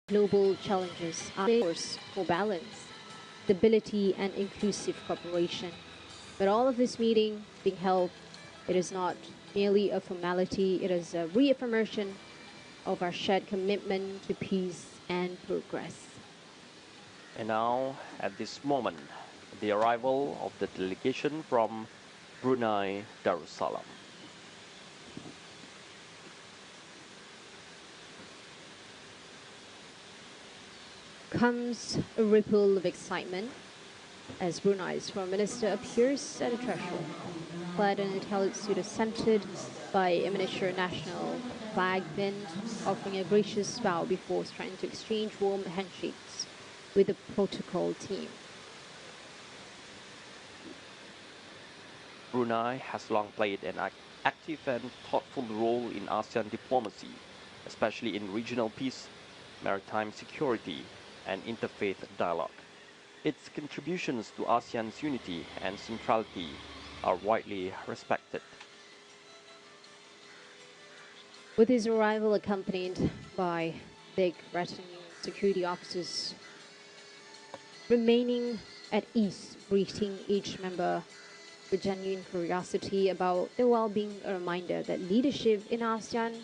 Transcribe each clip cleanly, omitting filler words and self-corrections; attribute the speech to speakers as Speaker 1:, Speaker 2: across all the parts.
Speaker 1: global challenges are a force for balance, stability, and inclusive cooperation. But all of this meeting being held, it is not merely a formality, it is a reaffirmation of our shared commitment to peace and progress.
Speaker 2: And now, at this moment, the arrival of the delegation from Brunei Darussalam.
Speaker 1: Comes a ripple of excitement as Brunei's Foreign Minister appears at the threshold, clad in a tailored suit scented by a miniature national flag band, offering a gracious bow before starting to exchange warm handshakes with the protocol team.
Speaker 2: Brunei has long played an active and thoughtful role in ASEAN diplomacy, especially in regional peace, maritime security, and interfaith dialogue. Its contributions to ASEAN's unity and centrality are widely respected.
Speaker 1: With his arrival accompanied by big retinue security officers remaining at ease, greeting each member with genuine curiosity about their well-being, a reminder that leadership in ASEAN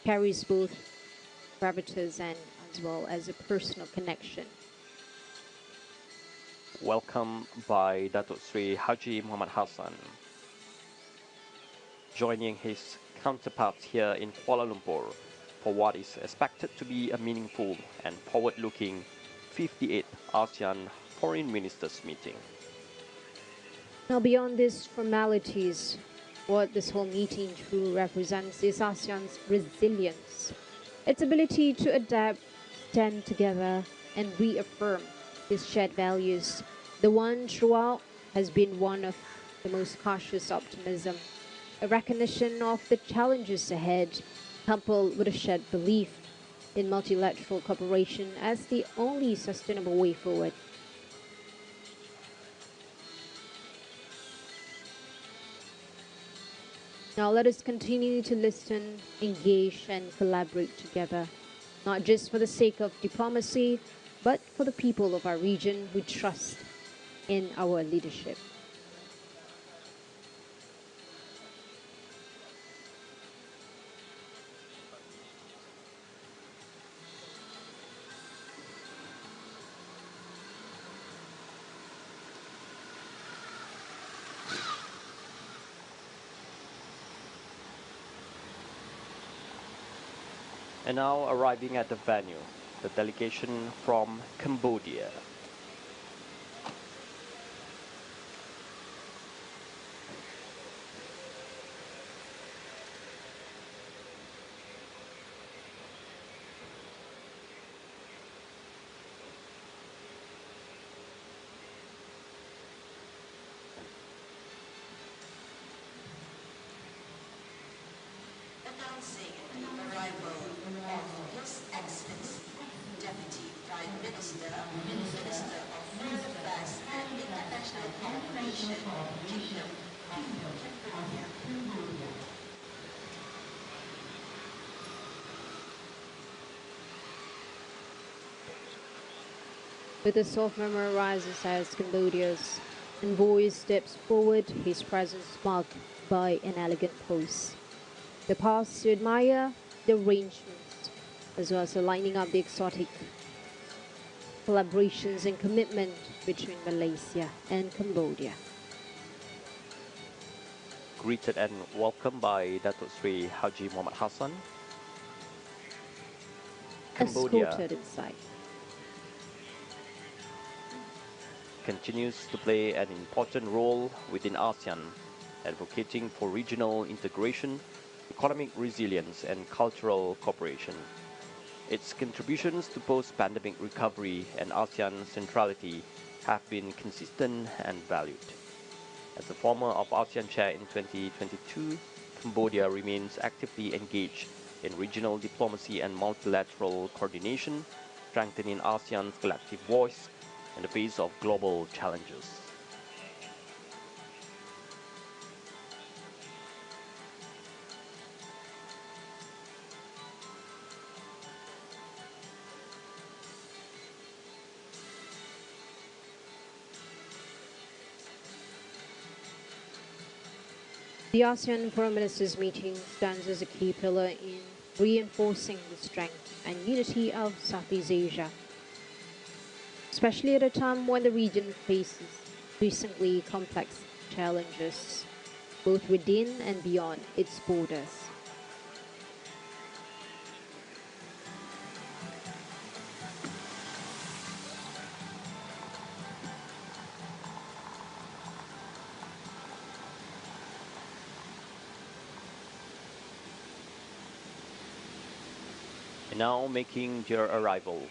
Speaker 1: carries both gravitas and as well as a personal connection.
Speaker 2: Welcome by Datuk Sri Haji Muhammad Hassan, joining his counterparts here in Kuala Lumpur for what is expected to be a meaningful and forward-looking 58th ASEAN Foreign Ministers Meeting.
Speaker 1: Now, beyond these formalities, what this whole meeting truly represents is ASEAN's resilience, its ability to adapt, stand together, and reaffirm its shared values. The one throughout has been one of the most cautious optimism, a recognition of the challenges ahead, coupled with a shared belief in multilateral cooperation as the only sustainable way forward. Now let us continue to listen, engage, and collaborate together, not just for the sake of diplomacy, but for the people of our region who trust in our leadership.
Speaker 2: And now arriving at the venue, the delegation from Cambodia.
Speaker 3: Announcing the arrival of His Excellency, Deputy Prime Minister, Minister of Foreign Affairs and International Cooperation, Kingdom of Cambodia.
Speaker 1: With a soft murmur rises as Cambodia's envoy steps forward, his presence marked by an elegant pose. The pause to admire the arrangements, as well as lining up the exotic collaborations and commitment between Malaysia and Cambodia.
Speaker 2: Greeted and welcomed by Datuk Sri Haji Muhammad Hassan. Cambodia
Speaker 1: Escorted inside.
Speaker 2: continues to play an important role within ASEAN, advocating for regional integration, economic resilience, and cultural cooperation. Its contributions to post-pandemic recovery and ASEAN centrality have been consistent and valued. As the former of ASEAN Chair in 2022, Cambodia remains actively engaged in regional diplomacy and multilateral coordination, strengthening ASEAN's collective voice in the face of global challenges.
Speaker 1: The ASEAN Foreign Ministers Meeting stands as a key pillar in reinforcing the strength and unity of Southeast Asia, especially at a time when the region faces increasingly complex challenges, both within and beyond its borders.
Speaker 2: And now making their arrival,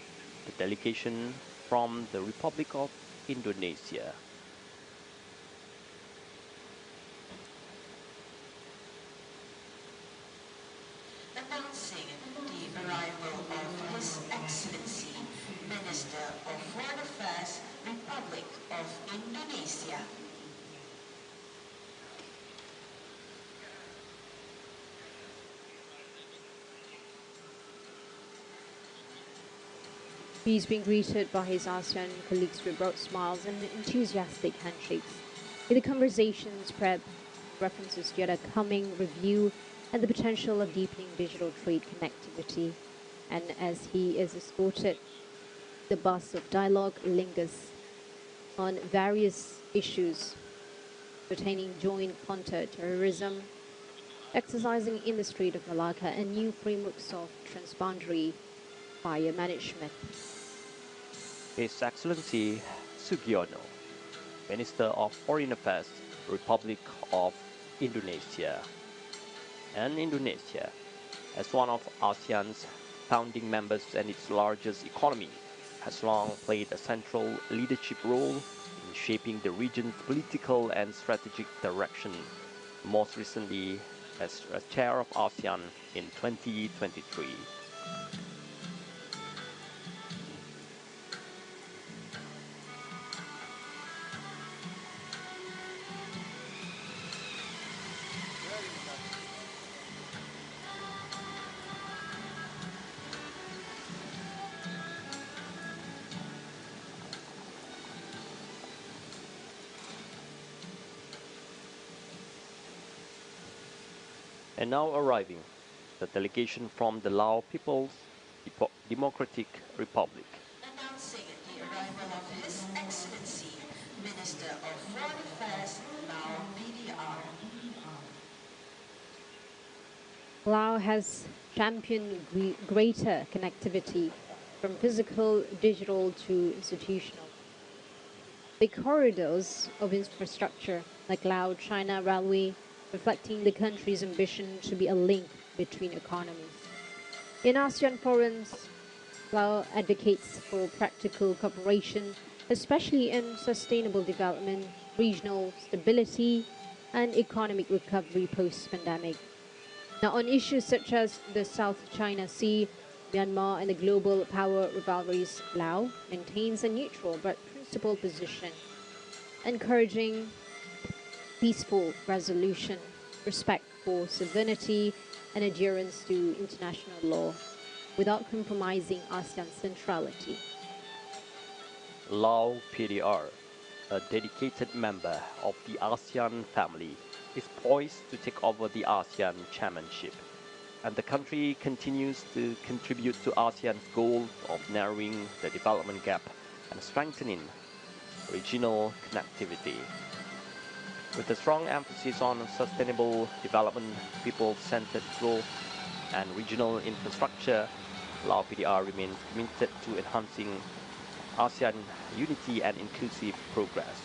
Speaker 2: the delegation from the Republic of Indonesia.
Speaker 3: Announcing the arrival of His Excellency, Minister of Foreign Affairs, Republic of Indonesia.
Speaker 1: He's been greeted by his ASEAN colleagues with broad smiles and enthusiastic handshakes. In the conversation spread references to the coming review and the potential of deepening digital trade connectivity. And as he is escorted, the buzz of dialogue lingers on various issues pertaining joint counter-terrorism, exercising in the Strait of Malacca, and new frameworks of transboundary fire management.
Speaker 2: His Excellency Sugiono, Minister of Foreign Affairs, Republic of Indonesia. And Indonesia, as one of ASEAN's founding members and its largest economy, has long played a central leadership role in shaping the region's political and strategic direction, most recently as a chair of ASEAN in 2023. And now arriving, the delegation from the Lao People's Democratic Republic.
Speaker 3: Announcing the arrival of His Excellency, Minister of Foreign Affairs, Lao PDR.
Speaker 1: Lao has championed greater connectivity from physical, digital to institutional. The corridors of infrastructure like Lao-China Railway, reflecting the country's ambition to be a link between economies. In ASEAN forums, Lao advocates for practical cooperation, especially in sustainable development, regional stability, and economic recovery post-pandemic. Now, on issues such as the South China Sea, Myanmar, and the global power rivalries, Lao maintains a neutral but principled position, encouraging peaceful resolution, respect for sovereignty, and adherence to international law, without compromising ASEAN centrality.
Speaker 2: Lao PDR, a dedicated member of the ASEAN family, is poised to take over the ASEAN chairmanship, and the country continues to contribute to ASEAN's goal of narrowing the development gap and strengthening regional connectivity. With a strong emphasis on sustainable development, people-centered growth, and regional infrastructure, Lao PDR remains committed to enhancing ASEAN unity and inclusive progress.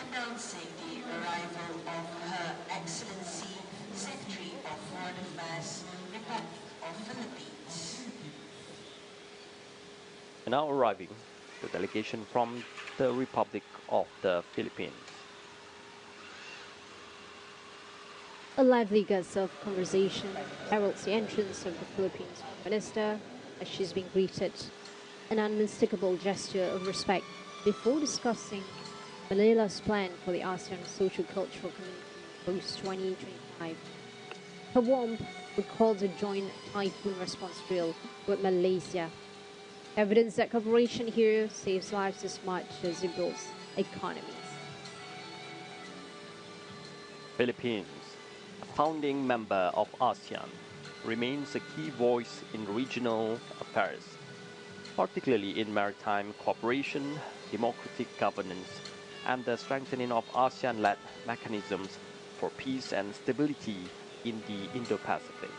Speaker 3: Announcing the arrival of Her Excellency, Secretary of Foreign Affairs, Republic of Philippines.
Speaker 2: And now arriving, the delegation from the Republic of the Philippines.
Speaker 1: A lively gust of conversation heralds the entrance of the Philippines Minister as she's being greeted, an unmistakable gesture of respect before discussing Manila's plan for the ASEAN Social-Cultural Community post-2025. Her warmth recalls a joint typhoon response drill with Malaysia. Evidence that cooperation here saves lives as much as it builds economies.
Speaker 2: Philippines, a founding member of ASEAN, remains a key voice in regional affairs, particularly in maritime cooperation, democratic governance, and the strengthening of ASEAN-led mechanisms for peace and stability in the Indo-Pacific.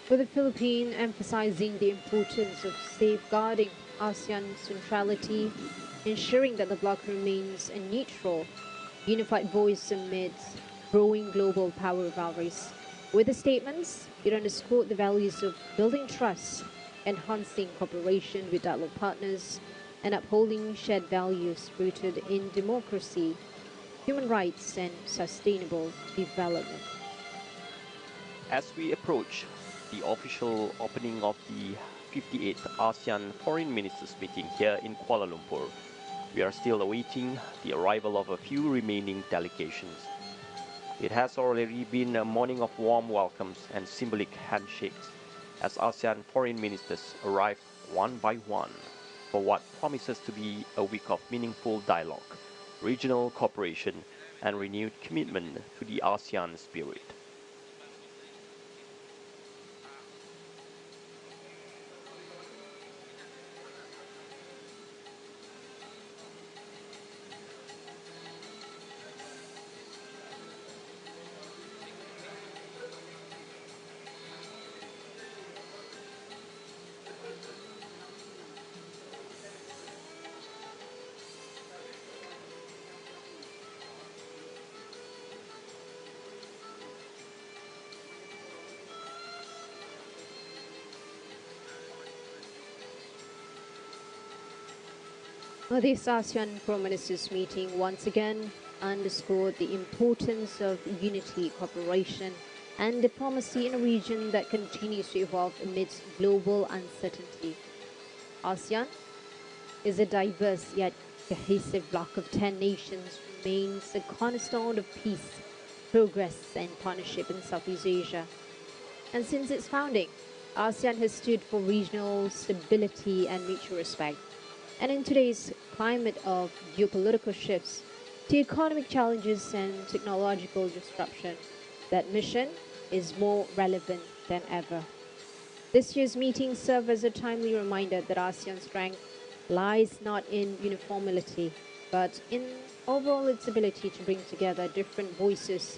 Speaker 1: With the Philippines emphasizing the importance of safeguarding ASEAN centrality, ensuring that the bloc remains a neutral, unified voice amidst growing global power rivalries. With the statements, it underscored the values of building trust, enhancing cooperation with dialogue partners, and upholding shared values rooted in democracy, human rights, and sustainable development.
Speaker 2: As we approach the official opening of the 58th ASEAN Foreign Ministers Meeting here in Kuala Lumpur, we are still awaiting the arrival of a few remaining delegations. It has already been a morning of warm welcomes and symbolic handshakes as ASEAN foreign ministers arrive one by one for what promises to be a week of meaningful dialogue, regional cooperation, and renewed commitment to the ASEAN spirit.
Speaker 1: This ASEAN Foreign Ministers meeting once again underscored the importance of unity, cooperation, and diplomacy in a region that continues to evolve amidst global uncertainty. ASEAN is a diverse yet cohesive bloc of 10 nations, remains a cornerstone of peace, progress, and partnership in Southeast Asia. And since its founding, ASEAN has stood for regional stability and mutual respect. And in today's climate of geopolitical shifts, to economic challenges and technological disruption, that mission is more relevant than ever. This year's meeting served as a timely reminder that ASEAN's strength lies not in uniformity, but in overall its ability to bring together different voices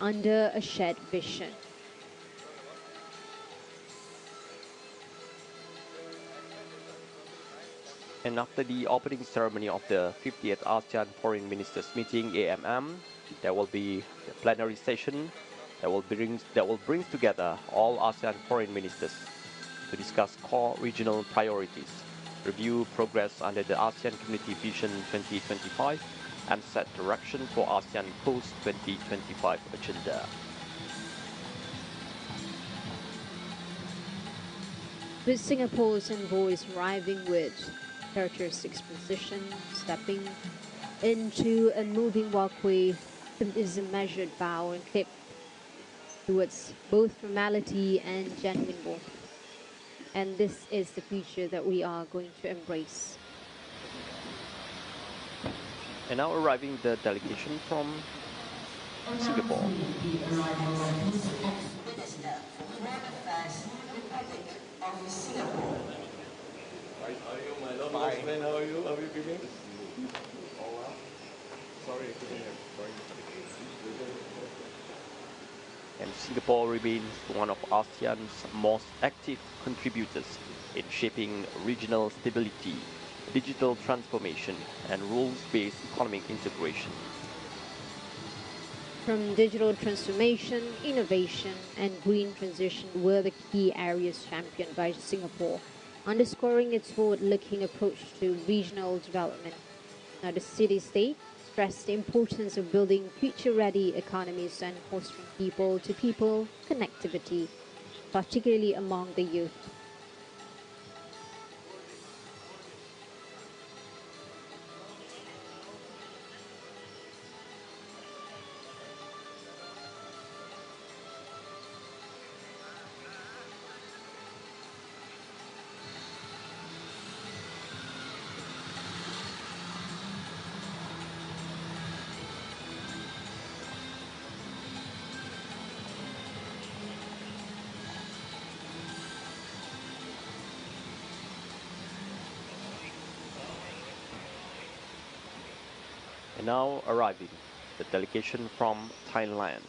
Speaker 1: under a shared vision.
Speaker 2: And after the opening ceremony of the 50th ASEAN Foreign Ministers Meeting (AMM), there will be the plenary session that will bring together all ASEAN foreign ministers to discuss core regional priorities, review progress under the ASEAN Community Vision 2025, and set direction for ASEAN post-2025 agenda.
Speaker 1: With Singapore's envoys arriving with characteristic position, stepping into a moving walkway is a measured bow and clip towards both formality and genuine warmth. And this is the future that we are going to embrace.
Speaker 2: And now arriving the delegation from Singapore.
Speaker 3: Minister for Foreign Affairs, Republic of Singapore.
Speaker 4: How are you, my lovely friend? How are you? How are you feeling? All well? Sorry, I couldn't have joined.
Speaker 2: And Singapore remains one of ASEAN's most active contributors in shaping regional stability, digital transformation, and rules-based economic integration.
Speaker 1: From digital transformation, innovation, and green transition were the key areas championed by Singapore, underscoring its forward-looking approach to regional development. Now, the city-state stressed the importance of building future-ready economies and fostering people-to-people connectivity. particularly among the youth.
Speaker 2: And now arriving, the delegation from Thailand.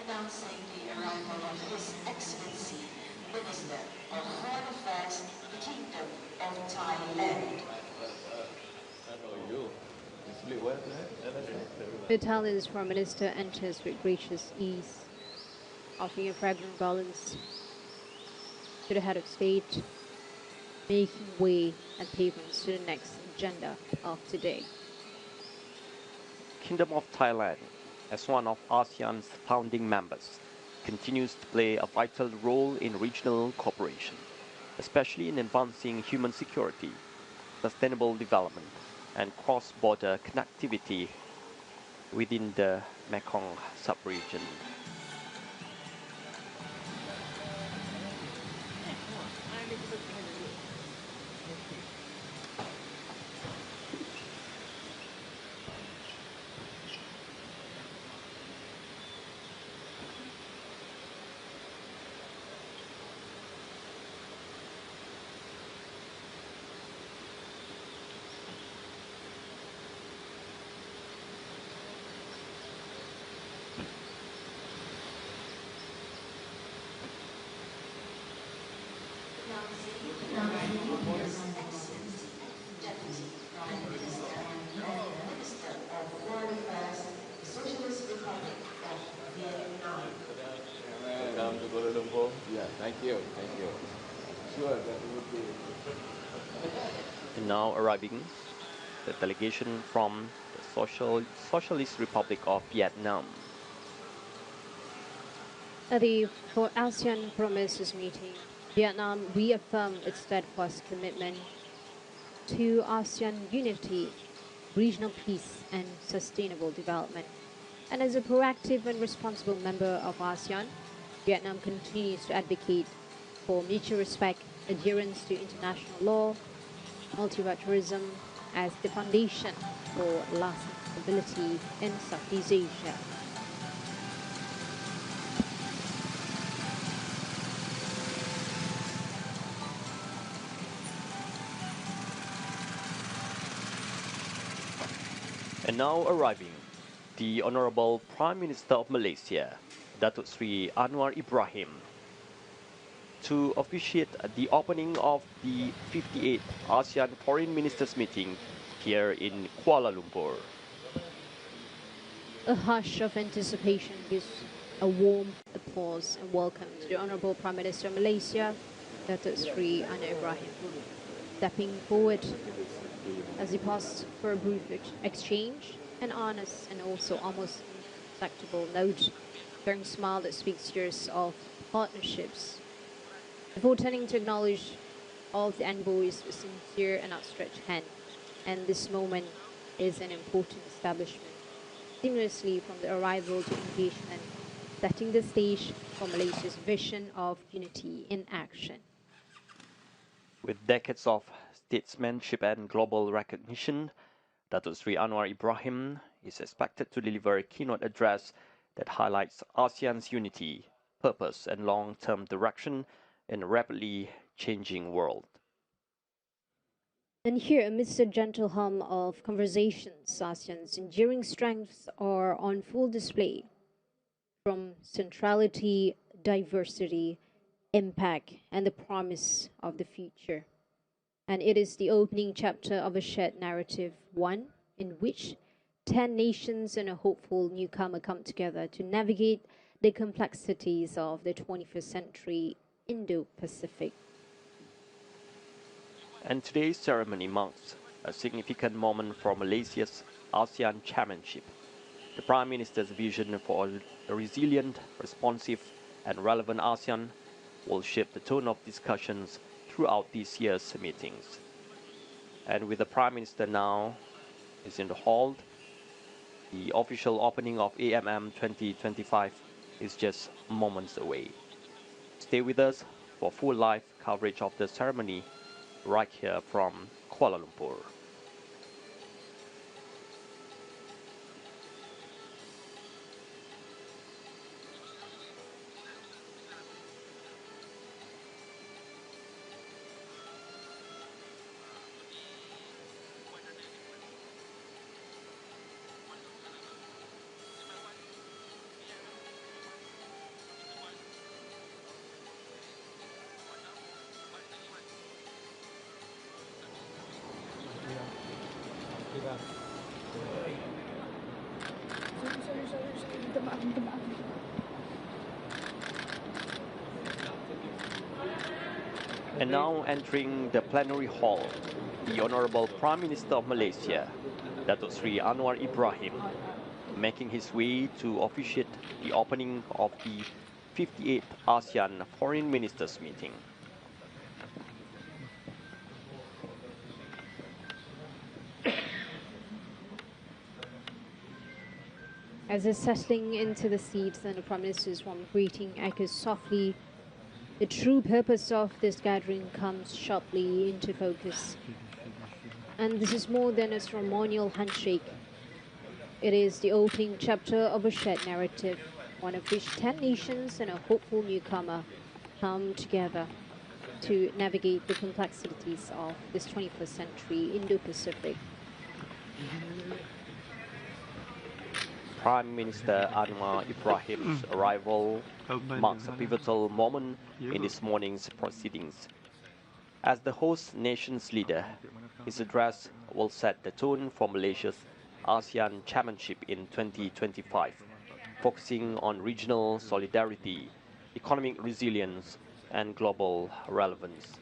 Speaker 3: Announcing the arrival of His Excellency, Minister of Foreign Affairs, the Kingdom of Thailand.
Speaker 1: The Thailand's Foreign Minister enters with gracious ease, offering a fragrant garlands to the head of state, making way and pavements to the next agenda of today.
Speaker 2: Kingdom of Thailand, as one of ASEAN's founding members, continues to play a vital role in regional cooperation, especially in advancing human security, sustainable development, and cross-border connectivity within the Mekong sub-region.
Speaker 3: Deputy Prime Minister and Minister of Foreign Affairs, the Socialist Republic of Vietnam.
Speaker 4: Welcome to Kuala Lumpur. Yeah, thank you. Thank you. Sure, that would be.
Speaker 2: And now arriving, the delegation from the Socialist Republic of Vietnam.
Speaker 1: At the ASEAN Foreign Ministers Meeting, Vietnam reaffirmed its steadfast commitment to ASEAN unity, regional peace, and sustainable development. And as a proactive and responsible member of ASEAN, Vietnam continues to advocate for mutual respect, adherence to international law, multilateralism as the foundation for lasting stability in Southeast Asia.
Speaker 2: And now arriving, the Honorable Prime Minister of Malaysia, Datuk Sri Anwar Ibrahim, to officiate the opening of the 58th ASEAN Foreign Ministers Meeting here in Kuala Lumpur.
Speaker 1: A hush of anticipation gives a warm applause and welcome to the Honorable Prime Minister of Malaysia, Datuk Sri Anwar Ibrahim, stepping forward as he paused for a brief exchange, an honest and also almost imperceptible note, sharing a smile that speaks years of partnerships. Before turning to acknowledge all of the envoys with sincere and outstretched hand, and this moment is an important establishment, seamlessly from the arrival to engagement, setting the stage for Malaysia's vision of unity in action.
Speaker 2: With decades of statesmanship and global recognition, Datuk Sri Anwar Ibrahim is expected to deliver a keynote address that highlights ASEAN's unity, purpose, and long-term direction in a rapidly changing world.
Speaker 1: And here, amidst the gentle hum of conversations, ASEAN's enduring strengths are on full display. From centrality, diversity, impact, and the promise of the future. And it is the opening chapter of a shared narrative, one in which 10 nations and a hopeful newcomer come together to navigate the complexities of the 21st century Indo-Pacific.
Speaker 2: And today's ceremony marks a significant moment for Malaysia's ASEAN chairmanship, The Prime Minister's vision for a resilient, responsive, and relevant ASEAN will shape the tone of discussions throughout this year's meetings. And with the Prime Minister now is in the hall, the official opening of AMM 2025 is just moments away. Stay with us for full live coverage of the ceremony right here from Kuala Lumpur. And now entering the plenary hall, the Honorable Prime Minister of Malaysia, Datuk Sri Anwar Ibrahim, making his way to officiate the opening of the 58th ASEAN Foreign Ministers Meeting.
Speaker 1: As they're settling into the seats, then the Prime Minister's warm greeting echoes softly. The true purpose of this gathering comes sharply into focus. And this is more than a ceremonial handshake. It is the opening chapter of a shared narrative, one of which 10 nations and a hopeful newcomer come together to navigate the complexities of this 21st century Indo-Pacific.
Speaker 2: Prime Minister Anwar Ibrahim's arrival marks a pivotal moment in this morning's proceedings. As the host nation's leader, his address will set the tone for Malaysia's ASEAN chairmanship in 2025, focusing on regional solidarity, economic resilience, and global relevance.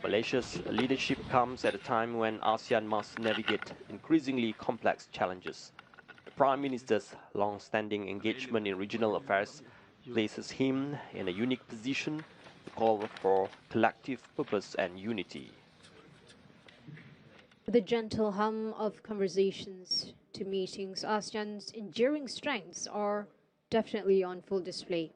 Speaker 2: Malaysia's leadership comes at a time when ASEAN must navigate increasingly complex challenges. Prime Minister's long-standing engagement in regional affairs places him in a unique position to call for collective purpose and unity.
Speaker 1: The gentle hum of conversations to meetings, ASEAN's enduring strengths are definitely on full display.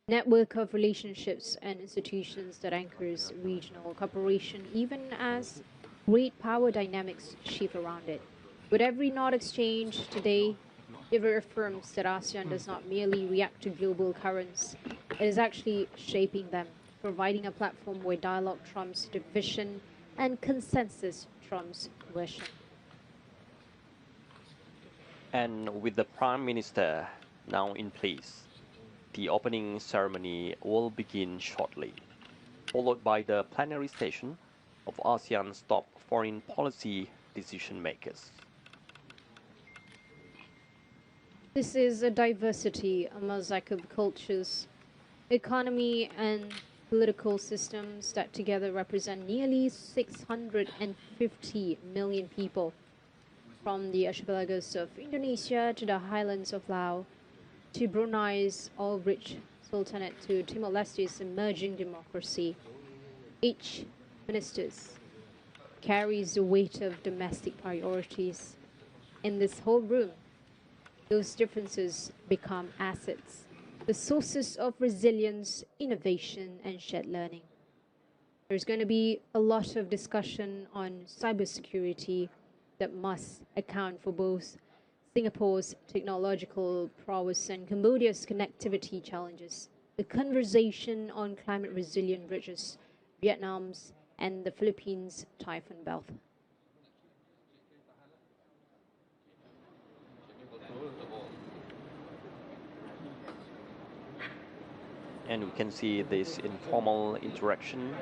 Speaker 1: Network of relationships and institutions that anchors regional cooperation even as great power dynamics shift around it. With every nod exchange today, it reaffirms that ASEAN does not merely react to global currents, it is actually shaping them, providing a platform where dialogue trumps division and consensus trumps coercion.
Speaker 2: And with the Prime Minister now in place, the opening ceremony will begin shortly, followed by the plenary session of ASEAN's top foreign policy decision makers.
Speaker 1: This is a diversity, a mosaic of cultures, economy, and political systems that together represent nearly 650 million people, from the archipelagos of Indonesia to the highlands of Laos, to Brunei's oil-rich sultanate to Timor-Leste's emerging democracy. Each minister carries the weight of domestic priorities. In this whole room, those differences become assets, the sources of resilience, innovation, and shared learning. There's going to be a lot of discussion on cybersecurity that must account for both Singapore's technological prowess and Cambodia's connectivity challenges, the conversation on climate resilient bridges, Vietnam's and the Philippines' typhoon belt.
Speaker 2: And we can see this informal interaction,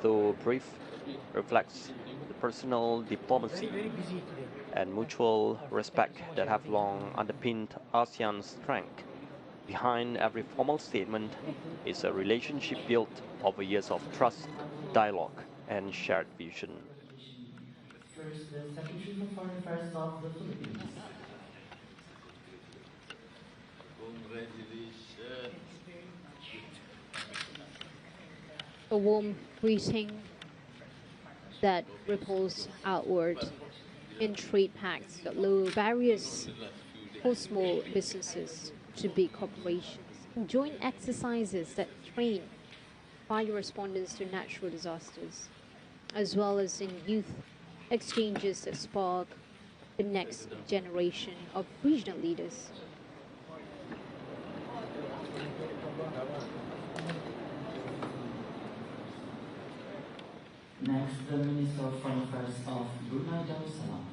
Speaker 2: though brief, reflects the personal diplomacy and mutual respect that have long underpinned ASEAN's strength. Behind every formal statement is a relationship built over years of trust, dialogue, and shared vision.
Speaker 5: First, the Secretary for Foreign Affairs of the Philippines.
Speaker 1: A warm greeting that ripples outward in trade pacts that lower barriers for small businesses to big corporations. Joint exercises that train fire responders to natural disasters, as well as in youth exchanges that spark the next generation of regional leaders.
Speaker 5: Next, the Minister of Foreign Affairs of Brunei Darussalam.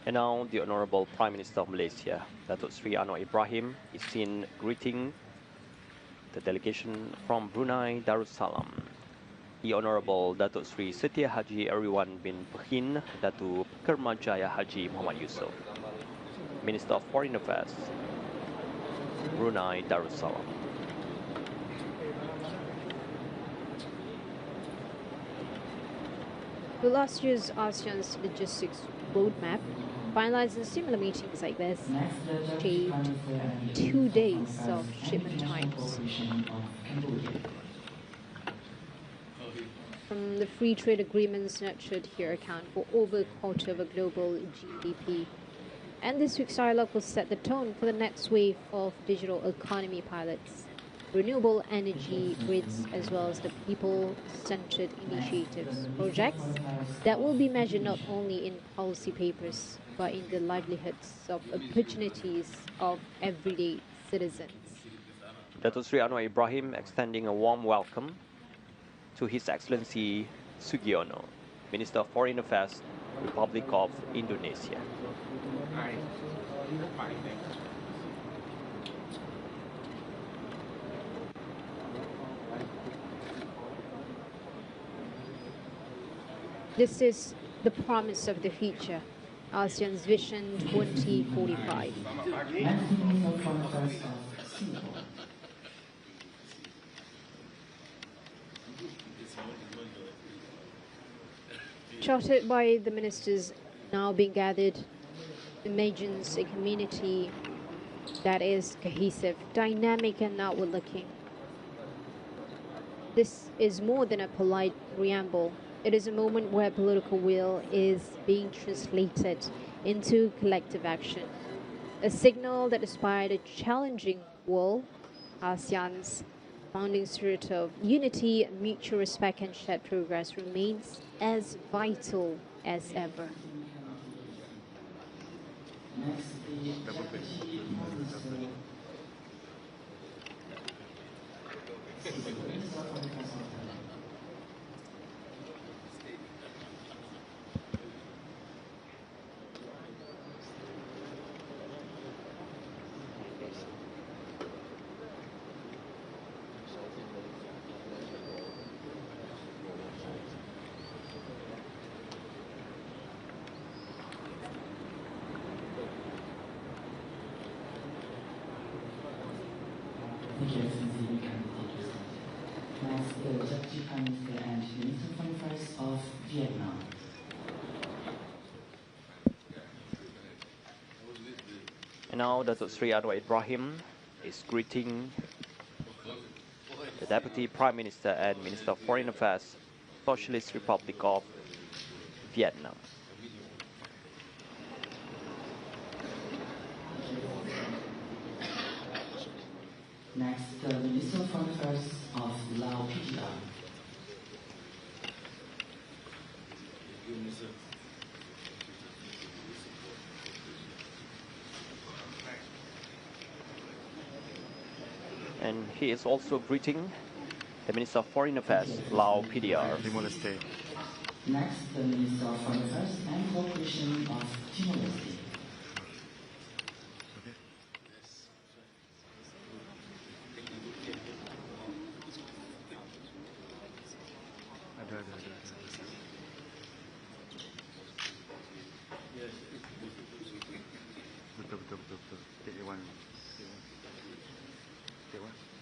Speaker 2: And now the Honorable Prime Minister of Malaysia, Datuk Sri Anwar Ibrahim, is seen greeting the delegation from Brunei Darussalam. The Honorable Datuk Sri Setia Haji Eriwan bin Pehin Datu Kermajaya Haji Muhammad Yusof, Minister of Foreign Affairs, Brunei Darussalam.
Speaker 1: The last year's ASEAN's logistics roadmap finalizes similar meetings like this, achieved 2 days of shipment times. From the free trade agreements nurtured here account for over a quarter of a global GDP. And this week's dialogue will set the tone for the next wave of digital economy pilots, renewable energy grids, as well as the people-centered initiatives, projects that will be measured not only in policy papers, but in the livelihoods of opportunities of everyday citizens.
Speaker 2: Datuk Sri Anwar Ibrahim extending a warm welcome to His Excellency Sugiono, Minister of Foreign Affairs, Republic of Indonesia.
Speaker 1: This is the promise of the future, ASEAN's Vision 2045. Chartered by the ministers now being gathered, imagines a community that is cohesive, dynamic, and outward-looking. This is more than a polite preamble. It is a moment where political will is being translated into collective action. A signal that despite a challenging world, ASEAN's founding spirit of unity, mutual respect, and shared progress remains as vital as ever.
Speaker 5: Thank you, Excellency. We can take your seat. Next, the Deputy Prime Minister and Minister of Foreign Affairs of Vietnam.
Speaker 2: And now Datuk Sri Anwar Ibrahim is greeting the Deputy Prime Minister and Minister of Foreign Affairs, Socialist Republic of Vietnam.
Speaker 5: Next, the Minister of Foreign Affairs of Lao PTR.
Speaker 2: And he is also greeting the Minister of Foreign Affairs, Lao PDR.
Speaker 5: Next, the Minister of Foreign Affairs and Cooperation of Timor-Leste.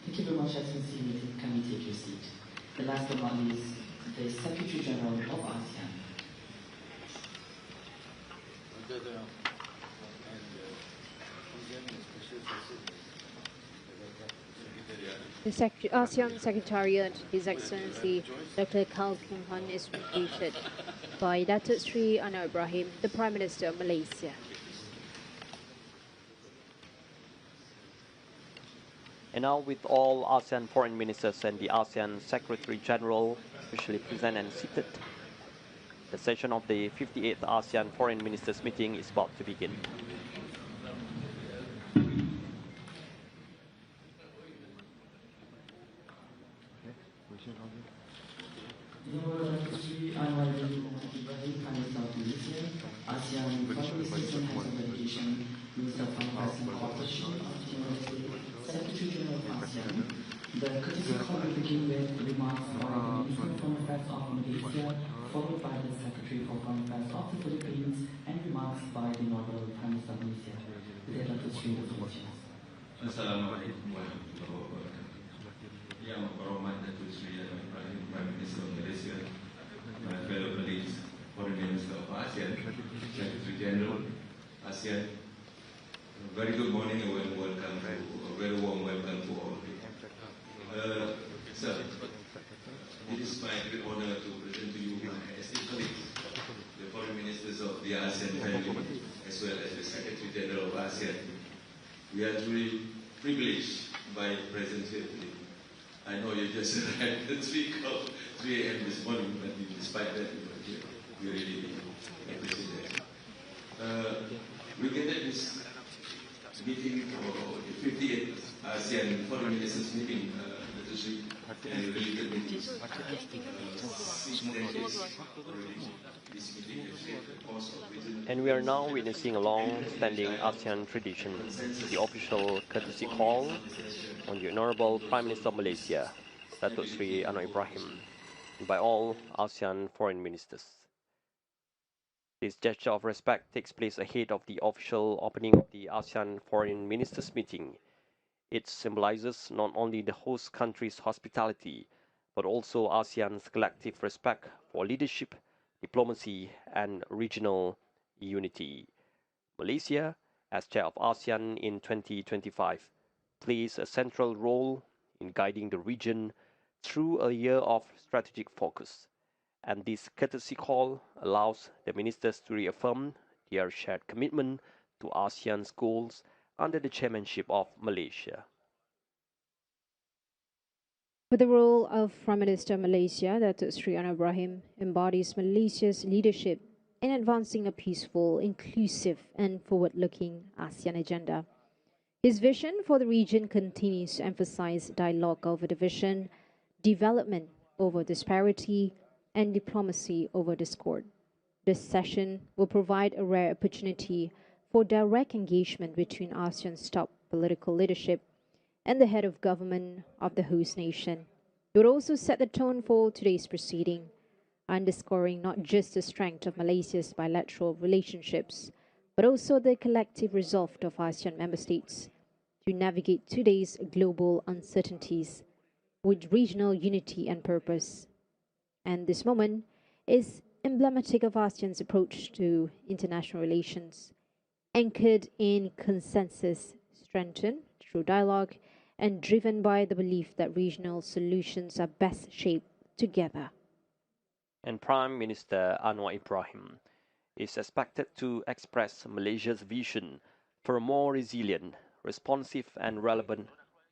Speaker 5: Thank you very much, Excellency. Can we take your seat? The last but not least, the Secretary General of ASEAN.
Speaker 1: The ASEAN Secretariat, His Excellency Dr. Kau Kyung Han, is greeted by Datuk Sri Anwar Ibrahim, the Prime Minister of Malaysia.
Speaker 2: And now, with all ASEAN foreign ministers and the ASEAN Secretary General officially present and seated, the session of the 58th ASEAN Foreign Ministers Meeting is about to begin.
Speaker 5: Anwar Ibrahim, Prime Minister of Malaysia, ASEAN Foreign Ministers and Heads of Delegation, Minister of Finance and Cooperation of Timor-Leste, Secretary General of ASEAN. The courtesy call will begin with remarks by the Minister of Foreign Affairs of Malaysia, followed by the Secretary for Foreign Affairs of the Philippines, and remarks by the Honorable Prime Minister of Malaysia. With that, Dr. Sri, the floor is yours.
Speaker 6: Assalamualaikum warahmatullahi wabarakatuh. Yang berhormat Datuk Seri Anwar Ibrahim, Prime Minister of Malaysia, my fellow colleagues, Foreign Minister of ASEAN, Secretary General, ASEAN, a very good morning and a very warm welcome to all of you. Sir, it is my great honor to present to you my esteemed colleagues, the Foreign Ministers of the ASEAN family, as well as the Secretary General of ASEAN. We are truly privileged by your presence here today. I know you just arrived at 3 a.m. this morning, but despite that, you are here. We really appreciate that. We gathered this meeting for the 58th ASEAN Foreign Ministers Meeting, and related meetings. 6 decades already. This meeting has shaped the course of regional.
Speaker 2: And we are now witnessing a long-standing ASEAN tradition, the official courtesy call on the Honorable Prime Minister of Malaysia, Datuk Sri Anwar Ibrahim, and by all ASEAN foreign ministers. This gesture of respect takes place ahead of the official opening of the ASEAN Foreign Ministers Meeting. It symbolizes not only the host country's hospitality, but also ASEAN's collective respect for leadership, diplomacy, and regional unity. Malaysia, as chair of ASEAN in 2025, plays a central role in guiding the region through a year of strategic focus, and this courtesy call allows the ministers to reaffirm their shared commitment to ASEAN's goals under the chairmanship of Malaysia.
Speaker 1: But the role of Prime Minister of Malaysia, Datuk Sri Anwar Ibrahim, embodies Malaysia's leadership in advancing a peaceful, inclusive, and forward-looking ASEAN agenda. His vision for the region continues to emphasize dialogue over division, development over disparity, and diplomacy over discord. This session will provide a rare opportunity for direct engagement between ASEAN's top political leadership and the head of government of the host nation. It would also set the tone for today's proceeding, underscoring not just the strength of Malaysia's bilateral relationships, but also the collective resolve of ASEAN member states to navigate today's global uncertainties with regional unity and purpose. And this moment is emblematic of ASEAN's approach to international relations, anchored in consensus, strengthened through dialogue, and driven by the belief that regional solutions are best shaped together.
Speaker 2: And Prime Minister Anwar Ibrahim is expected to express Malaysia's vision for a more resilient, responsive, and relevant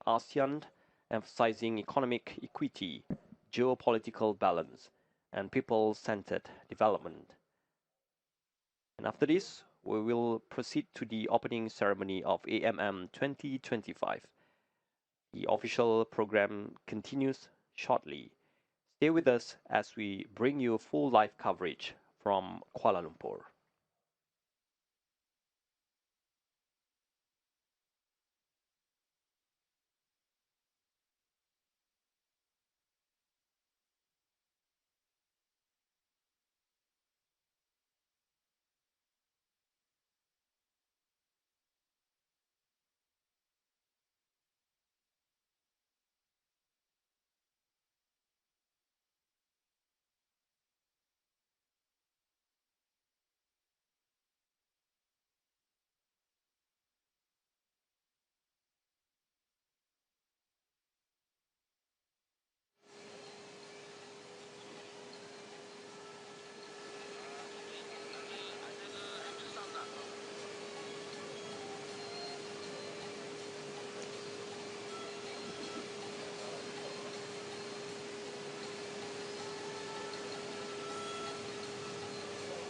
Speaker 2: ASEAN, emphasizing economic equity, geopolitical balance, and people-centered development. And after this, we will proceed to the opening ceremony of AMM 2025. The official program continues shortly. Stay with us as we bring you full live coverage from Kuala Lumpur.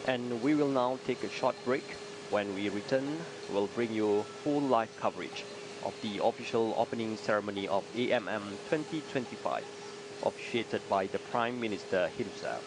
Speaker 2: And we will now take a short break. When we return, we'll bring you full live coverage of the official opening ceremony of AMM 2025, officiated by the Prime Minister himself.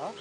Speaker 4: Huh?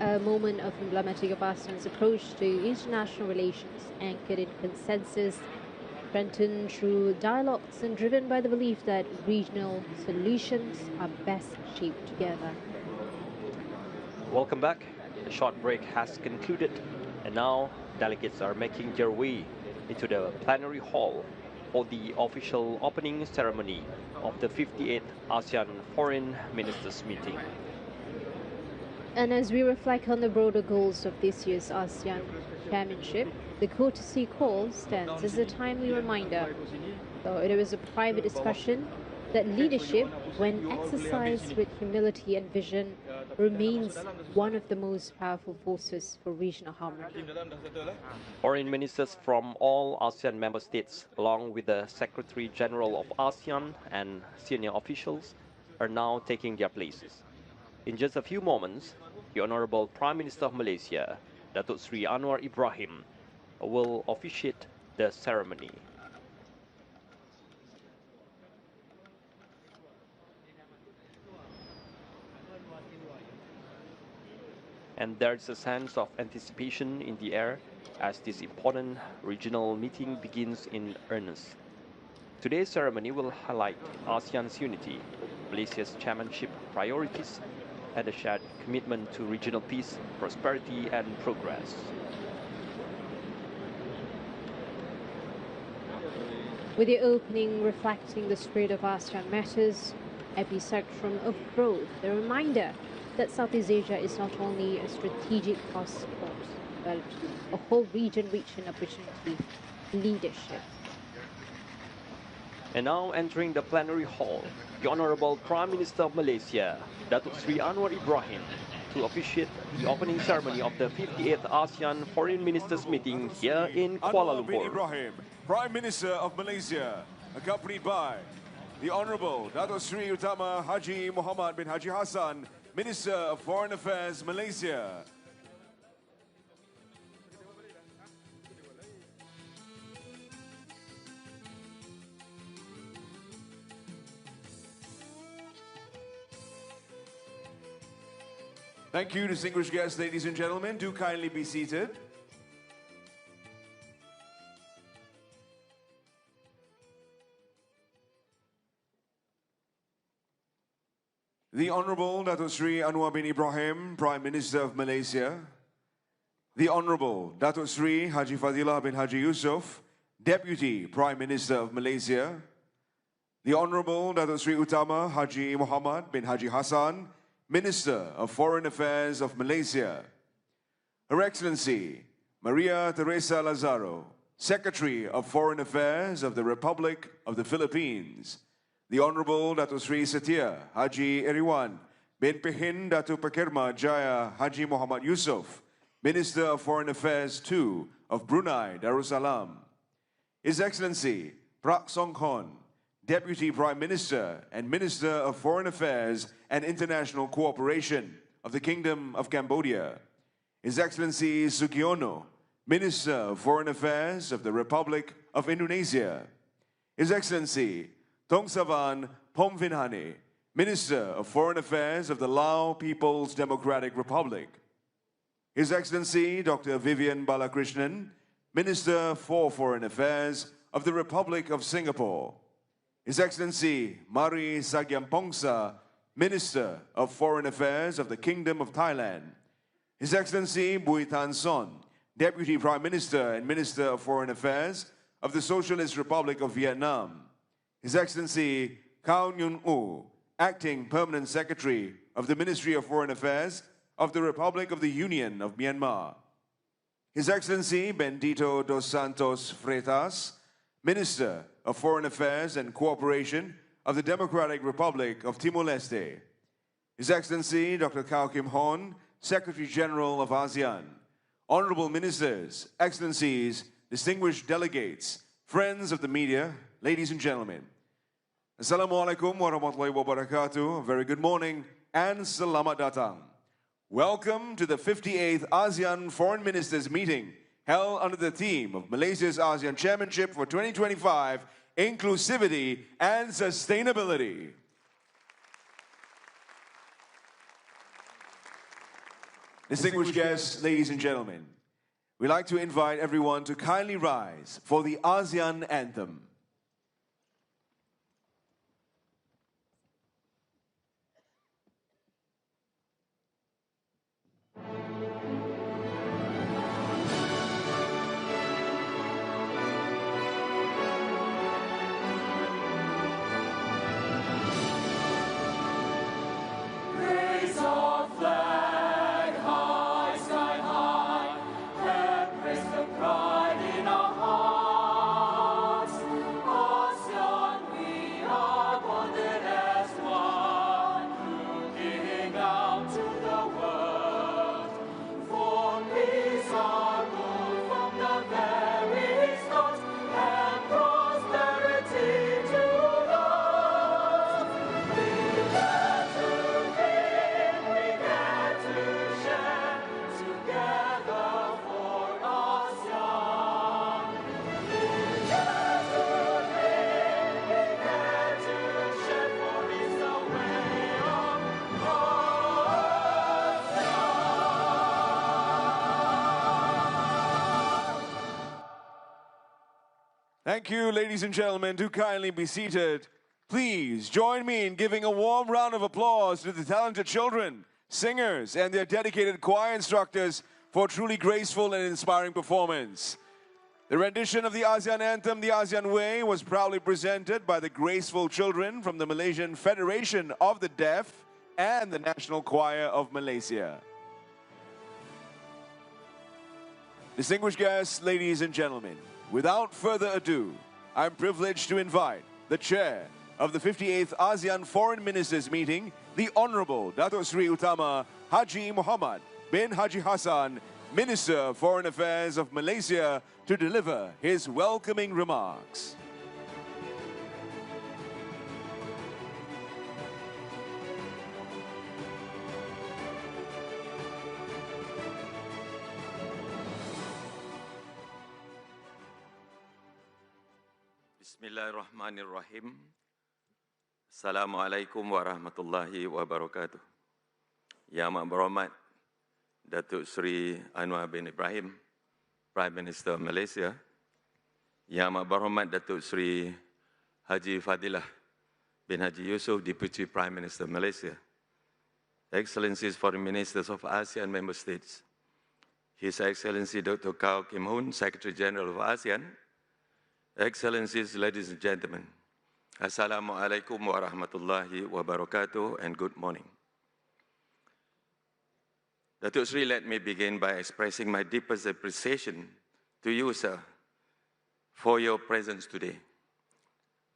Speaker 1: A moment of emblematic of ASEAN's approach to international relations, anchored in consensus, strengthened through dialogues, and driven by the belief that regional solutions are best shaped together.
Speaker 2: Welcome back. The short break has concluded, and now delegates are making their way into the plenary hall for the official opening ceremony of the 58th ASEAN Foreign Ministers Meeting.
Speaker 1: And as we reflect on the broader goals of this year's ASEAN Chairmanship, the courtesy call stands as a timely reminder. Though it was a private discussion, that leadership, when exercised with humility and vision, remains one of the most powerful forces for regional harmony.
Speaker 2: Foreign ministers from all ASEAN member states, along with the Secretary General of ASEAN and senior officials, are now taking their places. In just a few moments, the Honorable Prime Minister of Malaysia, Datuk Sri Anwar Ibrahim, will officiate the ceremony. And there's a sense of anticipation in the air as this important regional meeting begins in earnest. Today's ceremony will highlight ASEAN's unity, Malaysia's chairmanship priorities, and a shared commitment to regional peace, prosperity, and progress.
Speaker 1: With the opening reflecting the spirit of ASEAN matters, epicentrum of growth, a reminder that Southeast Asia is not only a strategic passport, but a whole region reaching opportunity, leadership.
Speaker 2: And now entering the plenary hall, the Honorable Prime Minister of Malaysia, Datuk Sri Anwar Ibrahim, to officiate the opening ceremony of the 58th ASEAN Foreign Ministers Meeting here in Kuala
Speaker 4: Anwar bin
Speaker 2: Lumpur.
Speaker 4: Ibrahim, Prime Minister of Malaysia, accompanied by the Honorable Datuk Sri Utama Haji Muhammad bin Haji Hassan, Minister of Foreign Affairs, Malaysia. Thank you, distinguished guests, ladies and gentlemen. Do kindly be seated. The Honorable Datuk Sri Anwar bin Ibrahim, Prime Minister of Malaysia. The Honorable Datuk Sri Haji Fadilah bin Haji Yusof, Deputy Prime Minister of Malaysia. The Honorable Datuk Sri Utama Haji Muhammad bin Haji Hassan, Minister of Foreign Affairs of Malaysia. Her Excellency Maria Teresa Lazaro, Secretary of Foreign Affairs of the Republic of the Philippines. The Honorable Datuk Sri Setia Haji Eriwan bin Pehin Datuk Pakirma Jaya Haji Muhammad Yusof, Minister of Foreign Affairs II of Brunei Darussalam. His Excellency Prak Songkhon, Deputy Prime Minister and Minister of Foreign Affairs and International Cooperation of the Kingdom of Cambodia. His Excellency Sugiono, Minister of Foreign Affairs of the Republic of Indonesia. His Excellency Tongsavan Pomvinhane, Minister of Foreign Affairs of the Lao People's Democratic Republic. His Excellency Dr. Vivian Balakrishnan, Minister for Foreign Affairs of the Republic of Singapore. His Excellency Mari Sagyampongsa, Minister of Foreign Affairs of the Kingdom of Thailand. His Excellency Bui Tan Son, Deputy Prime Minister and Minister of Foreign Affairs of the Socialist Republic of Vietnam. His Excellency Kao Nhun Oo, Acting Permanent Secretary of the Ministry of Foreign Affairs of the Republic of the Union of Myanmar. His Excellency Bendito dos Santos Freitas, Minister of Foreign Affairs and Cooperation of the Democratic Republic of Timor-Leste. His Excellency Dr. Kao Kim Horn, Secretary General of ASEAN. Honorable Ministers, Excellencies, distinguished delegates, friends of the media, ladies and gentlemen. Assalamualaikum warahmatullahi wabarakatuh. A very good morning and selamat datang. Welcome to the 58th ASEAN Foreign Ministers Meeting, held under the theme of Malaysia's ASEAN Chairmanship for 2025, Inclusivity and Sustainability. Distinguished guests, ladies and gentlemen, we'd like to invite everyone to kindly rise for the ASEAN Anthem. Thank you, ladies and gentlemen. Do kindly be seated. Please join me in giving a warm round of applause to the talented children, singers, and their dedicated choir instructors for a truly graceful and inspiring performance. The rendition of the ASEAN Anthem, the ASEAN Way, was proudly presented by the graceful children from the Malaysian Federation of the Deaf and the National Choir of Malaysia. Distinguished guests, ladies and gentlemen, without further ado, I'm privileged to invite the chair of the 58th ASEAN Foreign Ministers Meeting, the Honorable Datuk Sri Utama Haji Muhammad bin Haji Hassan, Minister of Foreign Affairs of Malaysia, to deliver his welcoming remarks.
Speaker 7: Bismillahirrahmanirrahim. Assalamualaikum warahmatullahi wabarakatuh. Yang Amat Berhormat Datuk Sri Anwar Ibrahim, Prime Minister of Malaysia. Yang Amat Berhormat Datuk Sri Haji Fadilah bin Haji Yusof, Deputy Prime Minister of Malaysia. Excellencies, Foreign Ministers of ASEAN Member States. His Excellency Dr. Kao Kim Hoon, Secretary General of ASEAN. Excellencies, ladies and gentlemen, Assalamualaikum warahmatullahi wabarakatuh and good morning. Datuk Sri, let me begin by expressing my deepest appreciation to you, sir, for your presence today.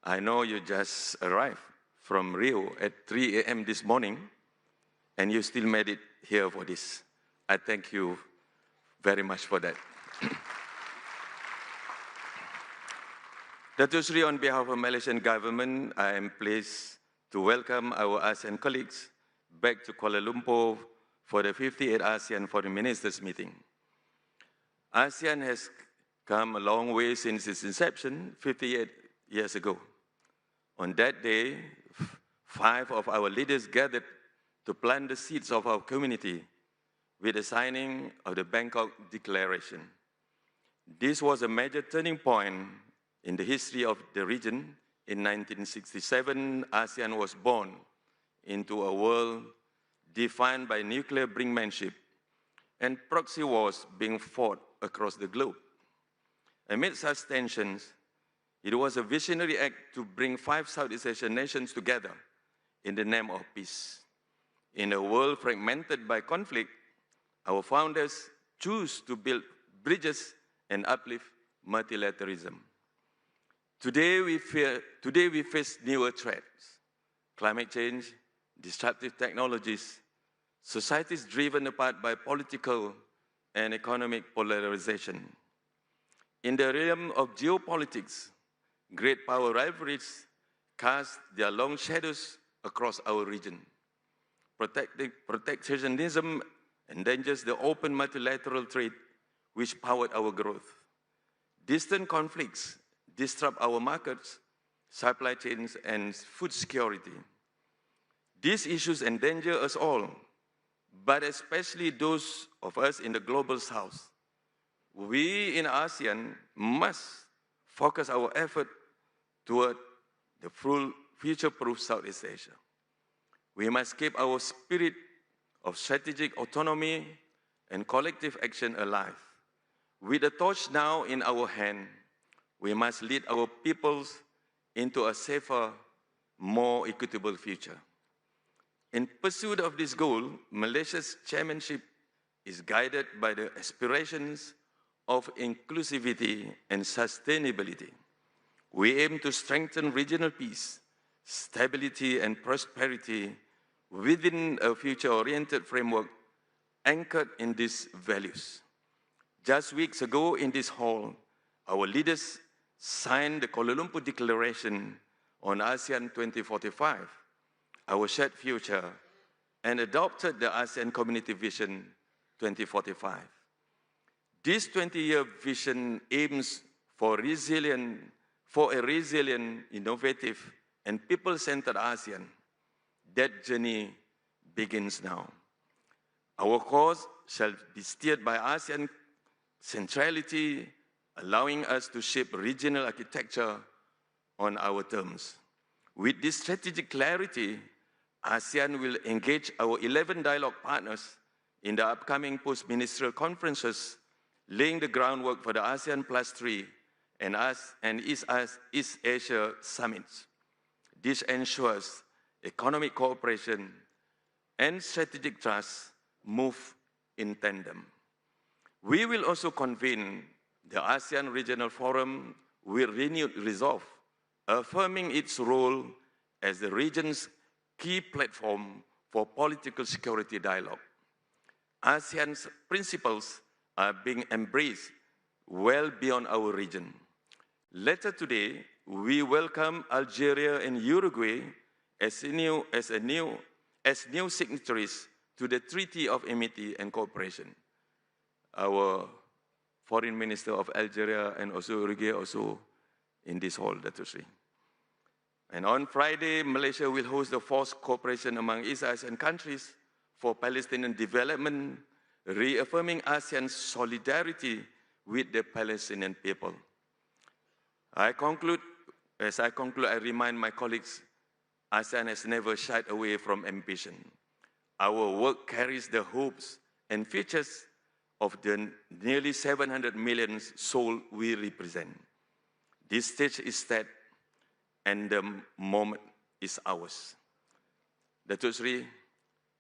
Speaker 7: I know you just arrived from Rio at 3 a.m. this morning, and you still made it here for this. I thank you very much for that. Datuk Sri, on behalf of the Malaysian government, I am pleased to welcome our ASEAN colleagues back to Kuala Lumpur for the 58th ASEAN Foreign Ministers Meeting. ASEAN has come a long way since its inception 58 years ago. On that day, 5 of our leaders gathered to plant the seeds of our community with the signing of the Bangkok Declaration. This was a major turning point in the history of the region. In 1967, ASEAN was born into a world defined by nuclear brinkmanship and proxy wars being fought across the globe. Amid such tensions, it was a visionary act to bring 5 Southeast Asian nations together in the name of peace. In a world fragmented by conflict, our founders chose to build bridges and uplift multilateralism. Today we face newer threats: climate change, disruptive technologies, societies driven apart by political and economic polarization. In the realm of geopolitics, great power rivalries cast their long shadows across our region. Protectionism endangers the open multilateral trade which powered our growth. Distant conflicts disrupt our markets, supply chains, and food security. These issues endanger us all, but especially those of us in the global south. We in ASEAN must focus our effort toward the full future-proof Southeast Asia. We must keep our spirit of strategic autonomy and collective action alive. With the torch now in our hand, we must lead our peoples into a safer, more equitable future. In pursuit of this goal, Malaysia's chairmanship is guided by the aspirations of inclusivity and sustainability. We aim to strengthen regional peace, stability, and prosperity within a future-oriented framework anchored in these values. Just weeks ago in this hall, our leaders signed the Kuala Lumpur Declaration on ASEAN 2045, our shared future, and adopted the ASEAN Community Vision 2045. This 20-year vision aims for a resilient, innovative, and people-centered ASEAN. That journey begins now. Our course shall be steered by ASEAN centrality, allowing us to shape regional architecture on our terms. With this strategic clarity, ASEAN will engage our 11 dialogue partners in the upcoming post-ministerial conferences, laying the groundwork for the ASEAN Plus 3 and East Asia summits. This ensures economic cooperation and strategic trust move in tandem. We will also convene the ASEAN Regional Forum with renewed resolve, affirming its role as the region's key platform for political security dialogue. ASEAN's principles are being embraced well beyond our region. Later today, we welcome Algeria and Uruguay as new signatories to the Treaty of Amity and Cooperation. Our Foreign Minister of Algeria and also Uruguay also in this hall, Dr. Sri. And on Friday, Malaysia will host the fourth cooperation among East Asian countries for Palestinian development, reaffirming ASEAN's solidarity with the Palestinian people. As I conclude, I remind my colleagues, ASEAN has never shied away from ambition. Our work carries the hopes and futures of the nearly 700 million souls we represent. This stage is set and the moment is ours. Datuk Sri,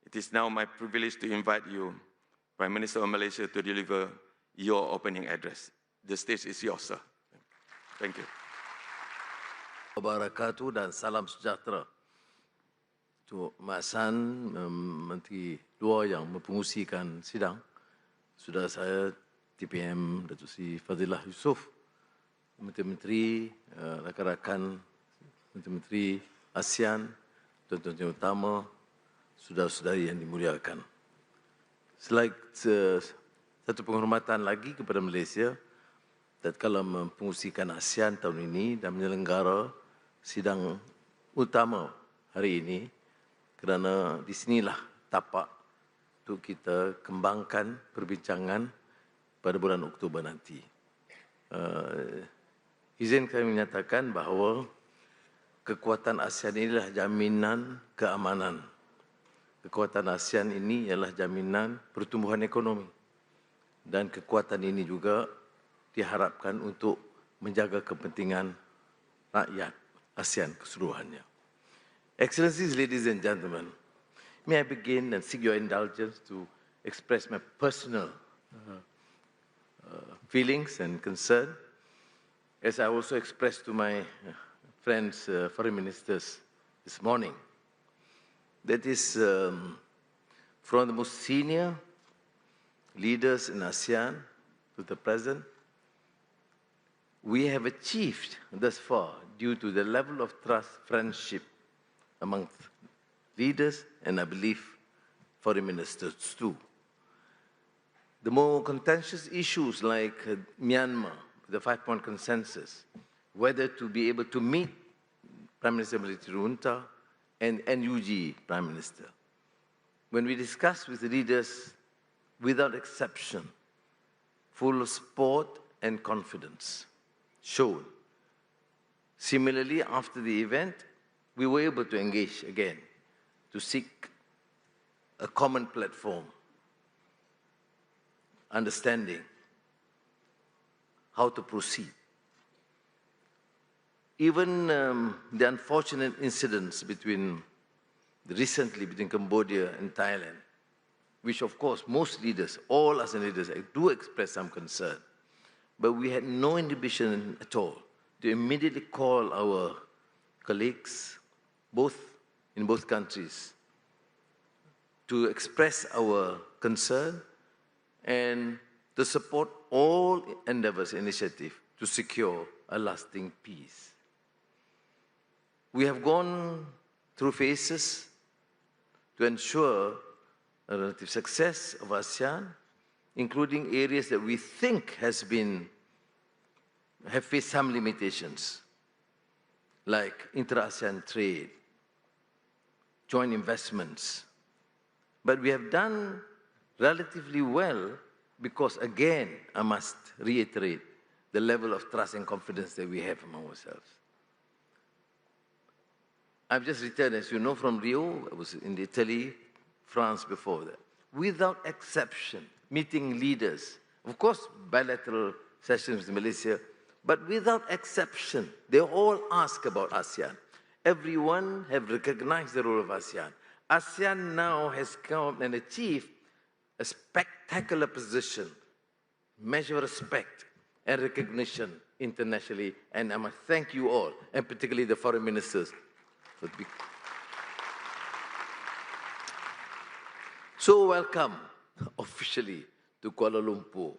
Speaker 7: it is now my privilege to invite you, Prime Minister of Malaysia, to deliver your opening address. The stage is yours, sir. Thank you.
Speaker 8: Wabarakatuh dan salam sejahtera untuk Masan, Menteri Luar yang mempengusikan sidang, saudara saya TPM Datuk Seri Fadilah Yusof, Menteri-Menteri, rakan-rakan Menteri-Menteri ASEAN, tuan-tuan yang utama, saudara-saudari yang dimuliakan. Satu penghormatan lagi kepada Malaysia, tatkala mempengusikan ASEAN tahun ini dan menyelenggara sidang utama hari ini, kerana di sinilah tapak untuk kita kembangkan perbincangan pada bulan Oktober nanti. Izin kami menyatakan bahawa kekuatan ASEAN inilah jaminan keamanan. Kekuatan ASEAN ini ialah jaminan pertumbuhan ekonomi. Dan kekuatan ini juga diharapkan untuk menjaga kepentingan rakyat ASEAN keseluruhannya. Excellencies, ladies and gentlemen, may I begin and seek your indulgence to express my personal feelings and concern, as I also expressed to my friends, foreign ministers, this morning. That is, from the most senior leaders in ASEAN to the present, we have achieved thus far due to the level of trust, friendship amongst leaders, and I believe foreign ministers too. The more contentious issues like Myanmar, the 5-point consensus, whether to be able to meet Prime Minister Military Junta and NUG Prime Minister. When we discuss with the leaders, without exception, full of support and confidence shown. Similarly, after the event, we were able to engage again to seek a common platform, understanding how to proceed. Even the unfortunate incidents recently between Cambodia and Thailand, which of course most leaders, all ASEAN leaders, do express some concern. But we had no inhibition at all to immediately call our colleagues, in both countries, to express our concern and to support all endeavors, initiatives to secure a lasting peace. We have gone through phases to ensure a relative success of ASEAN, including areas that we think have faced some limitations, like inter-ASEAN trade, joint investments. But we have done relatively well because, again, I must reiterate the level of trust and confidence that we have among ourselves. I've just returned, as you know, from Rio. I was in Italy, France before that. Without exception, meeting leaders, of course, bilateral sessions with Malaysia, but without exception, they all ask about ASEAN. Everyone have recognized the role of ASEAN. ASEAN now has come and achieved a spectacular position, measure of respect and recognition internationally, and I must thank you all, and particularly the foreign ministers. So welcome officially to Kuala Lumpur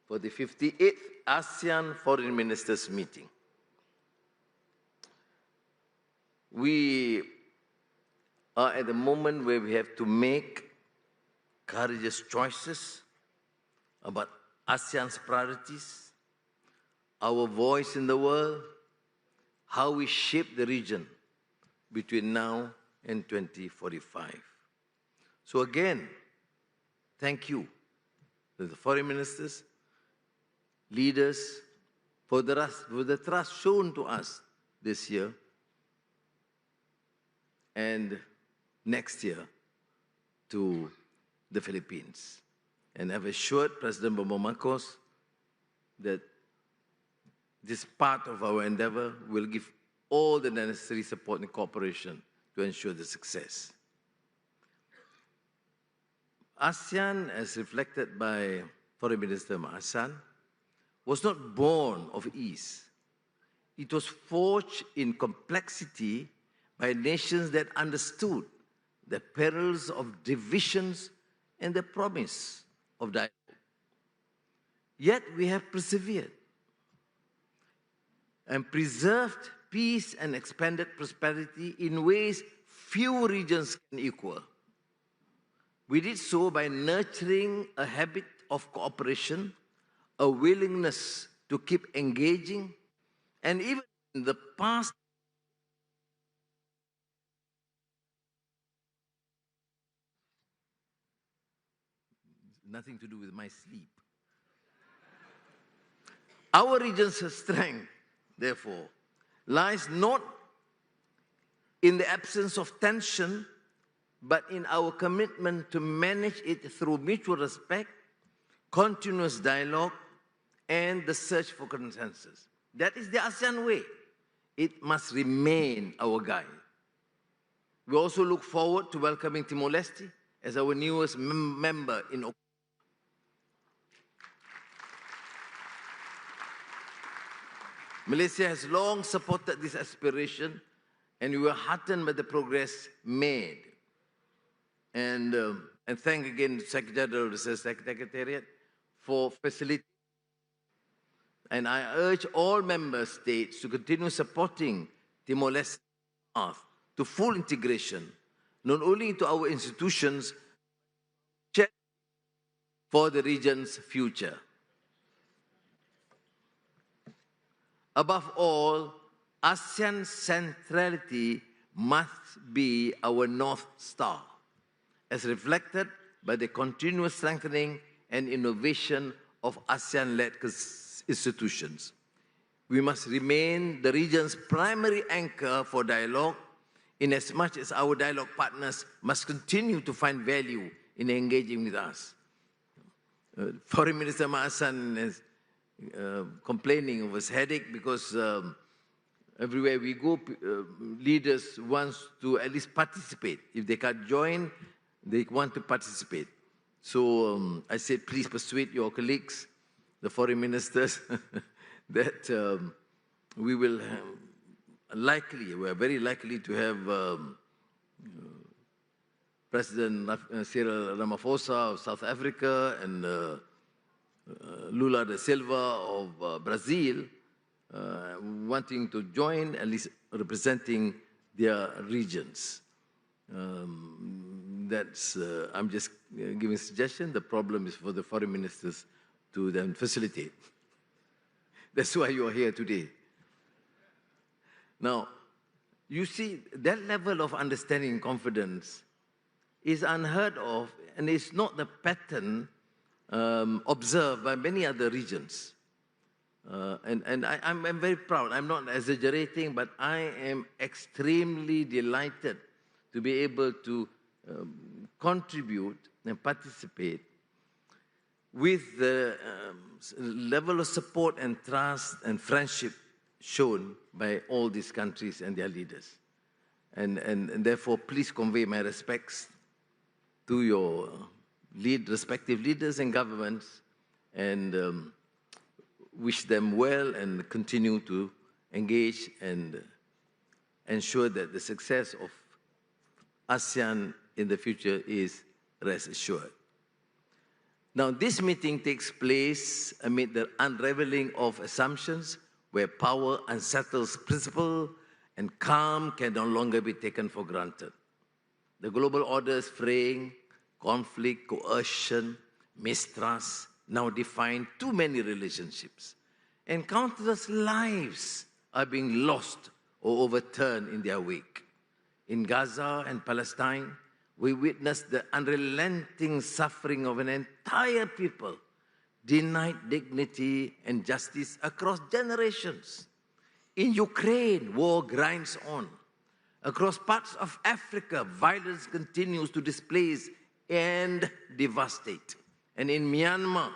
Speaker 8: for the 58th ASEAN Foreign Ministers Meeting. We are at the moment where we have to make courageous choices about ASEAN's priorities, our voice in the world, how we shape the region between now and 2045. So again, thank you to the foreign ministers, leaders, for the trust shown to us this year and next year to the Philippines. And I've assured President Bongbong Marcos that this part of our endeavor will give all the necessary support and cooperation to ensure the success. ASEAN, as reflected by Foreign Minister Mahasan, was not born of ease. It was forged in complexity by nations that understood the perils of divisions and the promise of dialogue. Yet we have persevered and preserved peace and expanded prosperity in ways few regions can equal. We did so by nurturing a habit of cooperation, a willingness to keep engaging, and even in the past, nothing to do with my sleep. Our region's strength, therefore, lies not in the absence of tension, but in our commitment to manage it through mutual respect, continuous dialogue, and the search for consensus. That is the ASEAN way. It must remain our guide. We also look forward to welcoming Timor-Leste as our newest member in October. Malaysia has long supported this aspiration, and we were heartened by the progress made. And thank again the Secretary of the Secretariat for facilitating And I urge all member states to continue supporting Timor-Leste's path to full integration, not only into our institutions, but for the region's future. Above all, ASEAN centrality must be our North Star, as reflected by the continuous strengthening and innovation of ASEAN-led institutions. We must remain the region's primary anchor for dialogue, in as much as our dialogue partners must continue to find value in engaging with us. Foreign Minister Hassan is complaining of his headache because everywhere we go, leaders want to at least participate. If they can't join, they want to participate. So I said, please persuade your colleagues, the foreign ministers, that we will we are very likely to have President Cyril Ramaphosa of South Africa and Lula da Silva of Brazil wanting to join, at least representing their regions. I'm just giving a suggestion. The problem is for the foreign ministers to then facilitate. That's why you are here today. Now, you see, that level of understanding and confidence is unheard of, and it's not the pattern observed by many other regions. I'm very proud. I'm not exaggerating, but I am extremely delighted to be able to contribute and participate with the level of support and trust and friendship shown by all these countries and their leaders. And therefore, please convey my respects to your respective leaders and governments, and wish them well and continue to engage and ensure that the success of ASEAN in the future is rest assured. Now, this meeting takes place amid the unraveling of assumptions where power unsettles principle and calm can no longer be taken for granted. The global order is fraying, conflict, coercion, mistrust now define too many relationships, and countless lives are being lost or overturned in their wake. In Gaza and Palestine, we witness the unrelenting suffering of an entire people, denied dignity and justice across generations. In Ukraine, war grinds on. Across parts of Africa, violence continues to displace and devastate. And in Myanmar,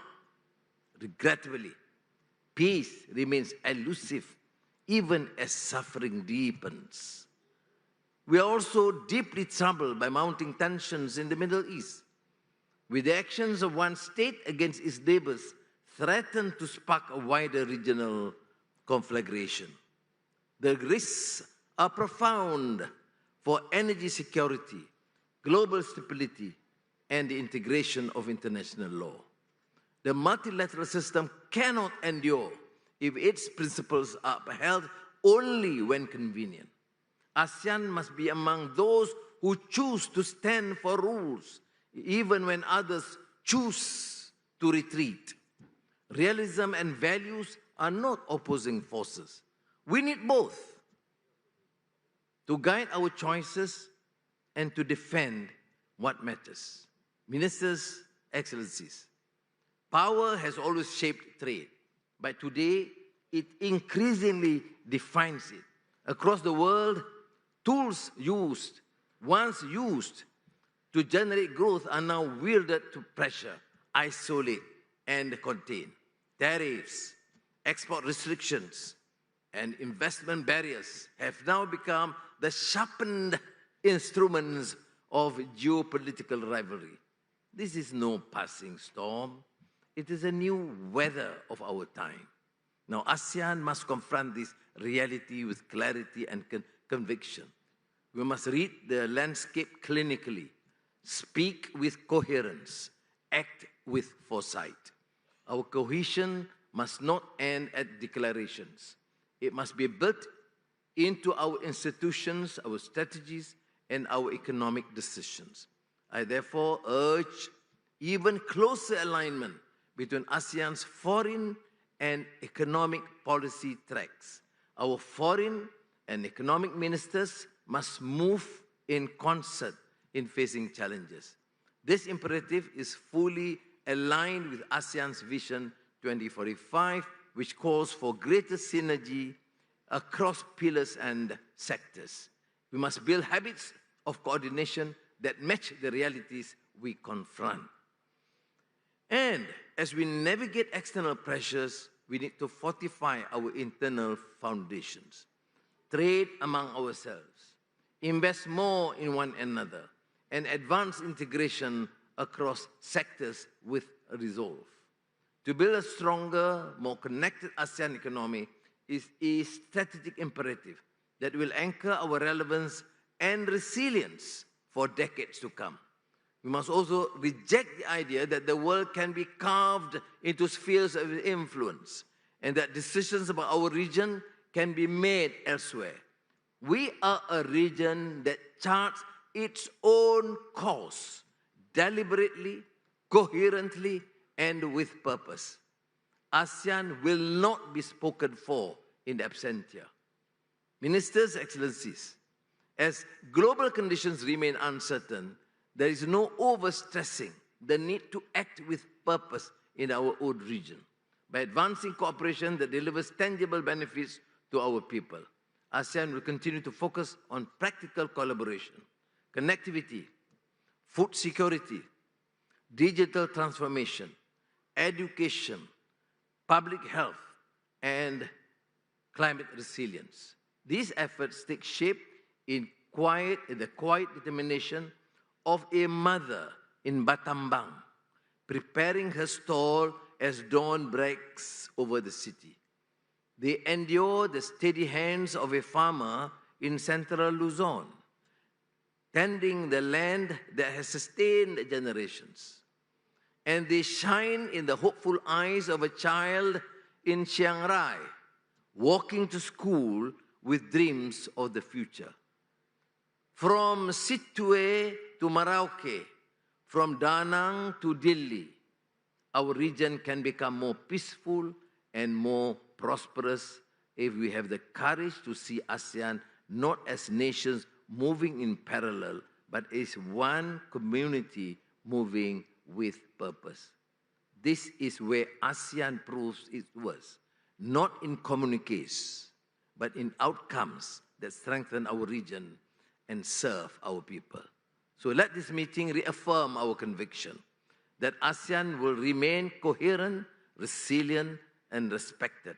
Speaker 8: regrettably, peace remains elusive, even as suffering deepens. We are also deeply troubled by mounting tensions in the Middle East, with the actions of one state against its neighbors threaten to spark a wider regional conflagration. The risks are profound for energy security, global stability, and the integration of international law. The multilateral system cannot endure if its principles are upheld only when convenient. ASEAN must be among those who choose to stand for rules, even when others choose to retreat. Realism and values are not opposing forces. We need both to guide our choices and to defend what matters. Ministers, Excellencies, power has always shaped trade, but today it increasingly defines it. Across the world, tools once used to generate growth are now wielded to pressure, isolate, and contain. Tariffs, export restrictions, and investment barriers have now become the sharpened instruments of geopolitical rivalry. This is no passing storm. It is a new weather of our time. Now, ASEAN must confront this reality with clarity and conviction. We must read the landscape clinically, speak with coherence, act with foresight. Our cohesion must not end at declarations. It must be built into our institutions, our strategies, and our economic decisions. I therefore urge even closer alignment between ASEAN's foreign and economic policy tracks. Our foreign and economic ministers must move in concert in facing challenges. This imperative is fully aligned with ASEAN's Vision 2045, which calls for greater synergy across pillars and sectors. We must build habits of coordination that match the realities we confront. And as we navigate external pressures, we need to fortify our internal foundations, trade among ourselves, invest more in one another, and advance integration across sectors with resolve. To build a stronger, more connected ASEAN economy is a strategic imperative that will anchor our relevance and resilience for decades to come. We must also reject the idea that the world can be carved into spheres of influence and that decisions about our region can be made elsewhere. We are a region that charts its own course, deliberately, coherently, and with purpose. ASEAN will not be spoken for in absentia. Ministers, Excellencies, as global conditions remain uncertain, there is no overstressing the need to act with purpose in our own region by advancing cooperation that delivers tangible benefits to our people. ASEAN will continue to focus on practical collaboration, connectivity, food security, digital transformation, education, public health, and climate resilience. These efforts take shape in the quiet determination of a mother in Battambang, preparing her stall as dawn breaks over the city. They endure the steady hands of a farmer in central Luzon, tending the land that has sustained generations. And they shine in the hopeful eyes of a child in Chiang Rai, walking to school with dreams of the future. From Sittwe to Merauke, from Da Nang to Dili, our region can become more peaceful and more prosperous if we have the courage to see ASEAN not as nations moving in parallel, but as one community moving with purpose. This is where ASEAN proves its worth, not in communiques, but in outcomes that strengthen our region and serve our people. So let this meeting reaffirm our conviction that ASEAN will remain coherent, resilient, and respected.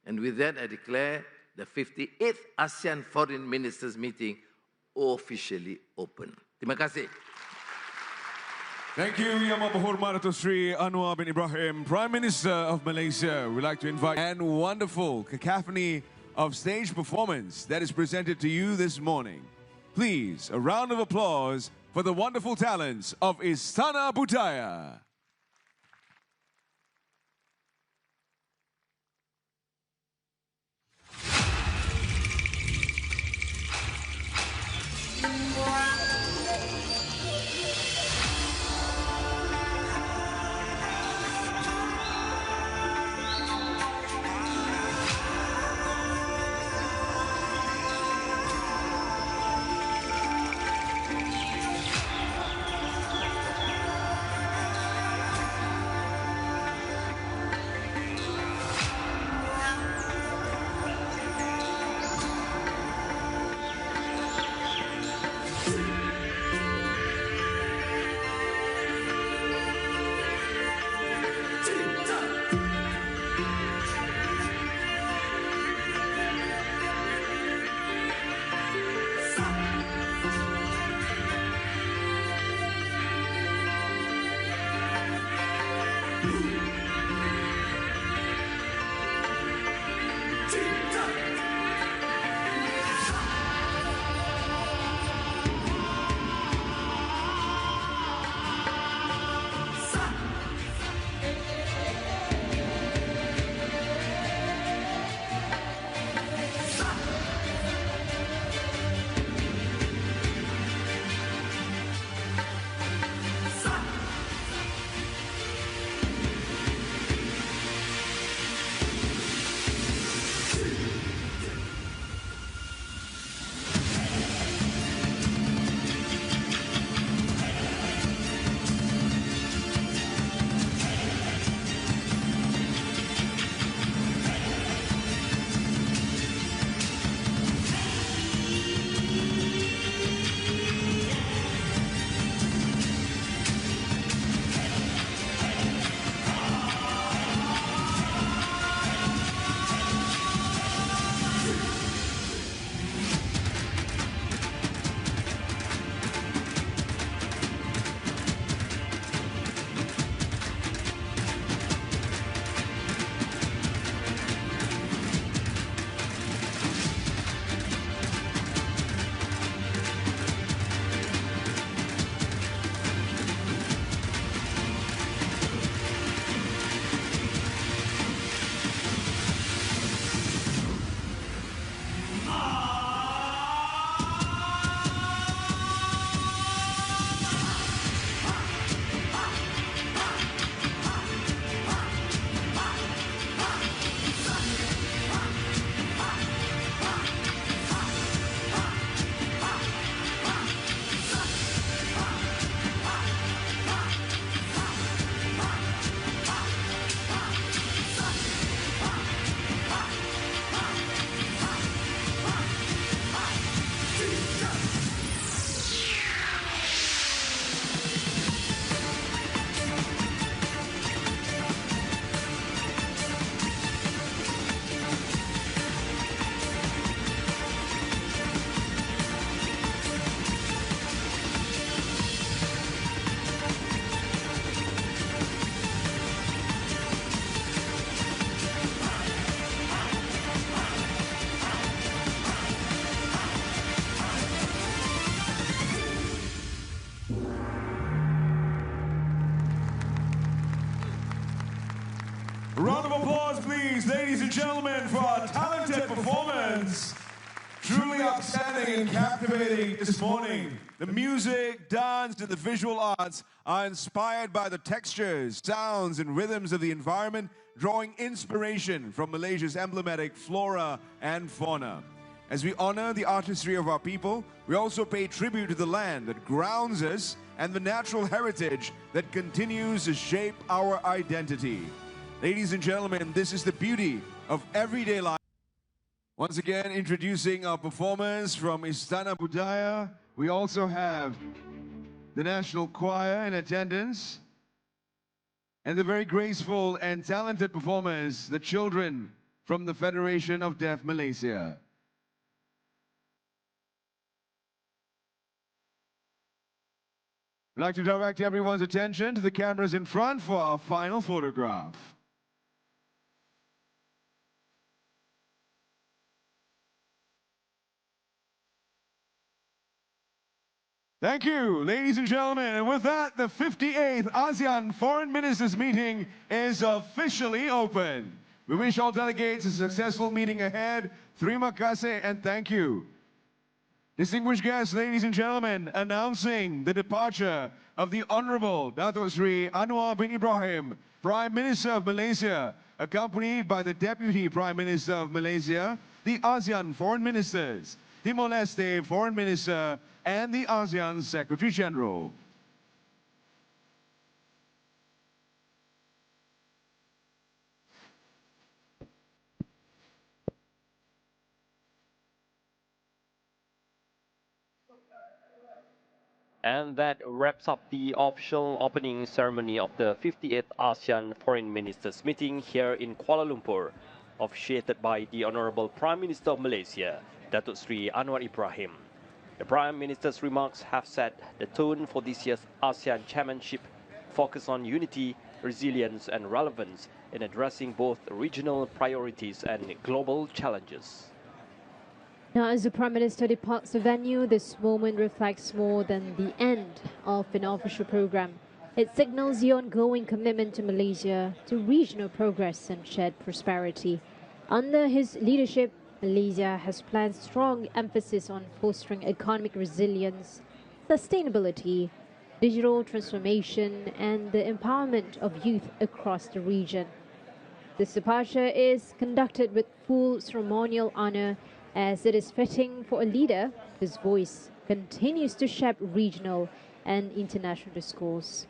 Speaker 8: And with that, I declare the 58th ASEAN Foreign Ministers Meeting officially open. Terima kasih.
Speaker 4: Thank you, Yang Maha Sri Anwar bin Ibrahim, Prime Minister of Malaysia. We'd like to invite and wonderful cacophony of stage performance that is presented to you this morning. Please, a round of applause for the wonderful talents of Istana Budaya. ladies and gentlemen, for our talented performance. Truly outstanding and captivating this morning. The music, dance, and the visual arts are inspired by the textures, sounds, and rhythms of the environment, drawing inspiration from Malaysia's emblematic flora and fauna. As we honor the artistry of our people, we also pay tribute to the land that grounds us and the natural heritage that continues to shape our identity. Ladies and gentlemen, this is the beauty of everyday life. Once again, introducing our performers from Istana Budaya. We also have the National Choir in attendance, and the very graceful and talented performers, the children from the Federation of Deaf Malaysia. I'd like to direct everyone's attention to the cameras in front for our final photograph. Thank you, ladies and gentlemen. And with that, the 58th ASEAN Foreign Ministers Meeting is officially open. We wish all delegates a successful meeting ahead. Terima kasih and thank you. Distinguished guests, ladies and gentlemen, announcing the departure of the Honorable Datuk Sri Anwar Ibrahim, Prime Minister of Malaysia, accompanied by the Deputy Prime Minister of Malaysia, the ASEAN Foreign Ministers, Timor-Leste Foreign Minister, and the ASEAN Secretary General.
Speaker 2: And that wraps up the official opening ceremony of the 58th ASEAN Foreign Ministers Meeting here in Kuala Lumpur, officiated by the Honorable Prime Minister of Malaysia, Datuk Sri Anwar Ibrahim. The Prime Minister's remarks have set the tone for this year's ASEAN Chairmanship, focused on unity, resilience and relevance in addressing both regional priorities and global challenges.
Speaker 1: Now, as the Prime Minister departs the venue, this moment reflects more than the end of an official program. It signals the ongoing commitment to Malaysia, to regional progress and shared prosperity. Under his leadership, Malaysia has placed strong emphasis on fostering economic resilience, sustainability, digital transformation, and the empowerment of youth across the region. This departure is conducted with full ceremonial honor, as it is fitting for a leader whose voice continues to shape regional and international discourse.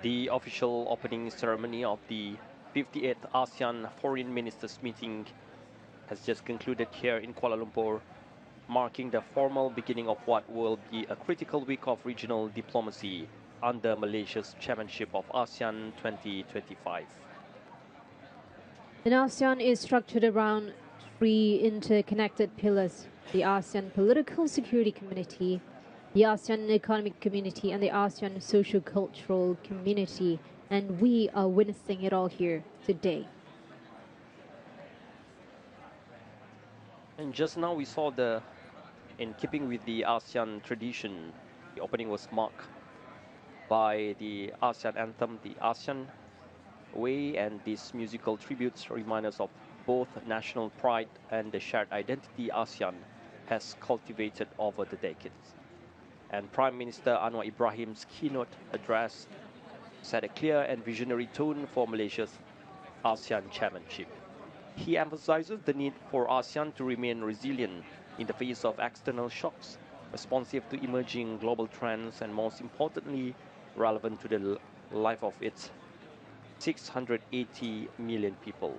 Speaker 2: The official opening ceremony of the 58th ASEAN Foreign Ministers Meeting has just concluded here in Kuala Lumpur, marking the formal beginning of what will be a critical week of regional diplomacy under Malaysia's chairmanship of ASEAN 2025.
Speaker 1: And ASEAN is structured around three interconnected pillars: the ASEAN Political Security Community, the ASEAN Economic Community, and the ASEAN Socio-Cultural Community. And we are witnessing it all here today.
Speaker 2: And just now we saw in keeping with the ASEAN tradition, the opening was marked by the ASEAN anthem, the ASEAN Way, and these musical tributes remind us of both national pride and the shared identity ASEAN has cultivated over the decades. And Prime Minister Anwar Ibrahim's keynote address set a clear and visionary tone for Malaysia's ASEAN chairmanship. He emphasizes the need for ASEAN to remain resilient in the face of external shocks, responsive to emerging global trends, and most importantly, relevant to the life of its 680 million people.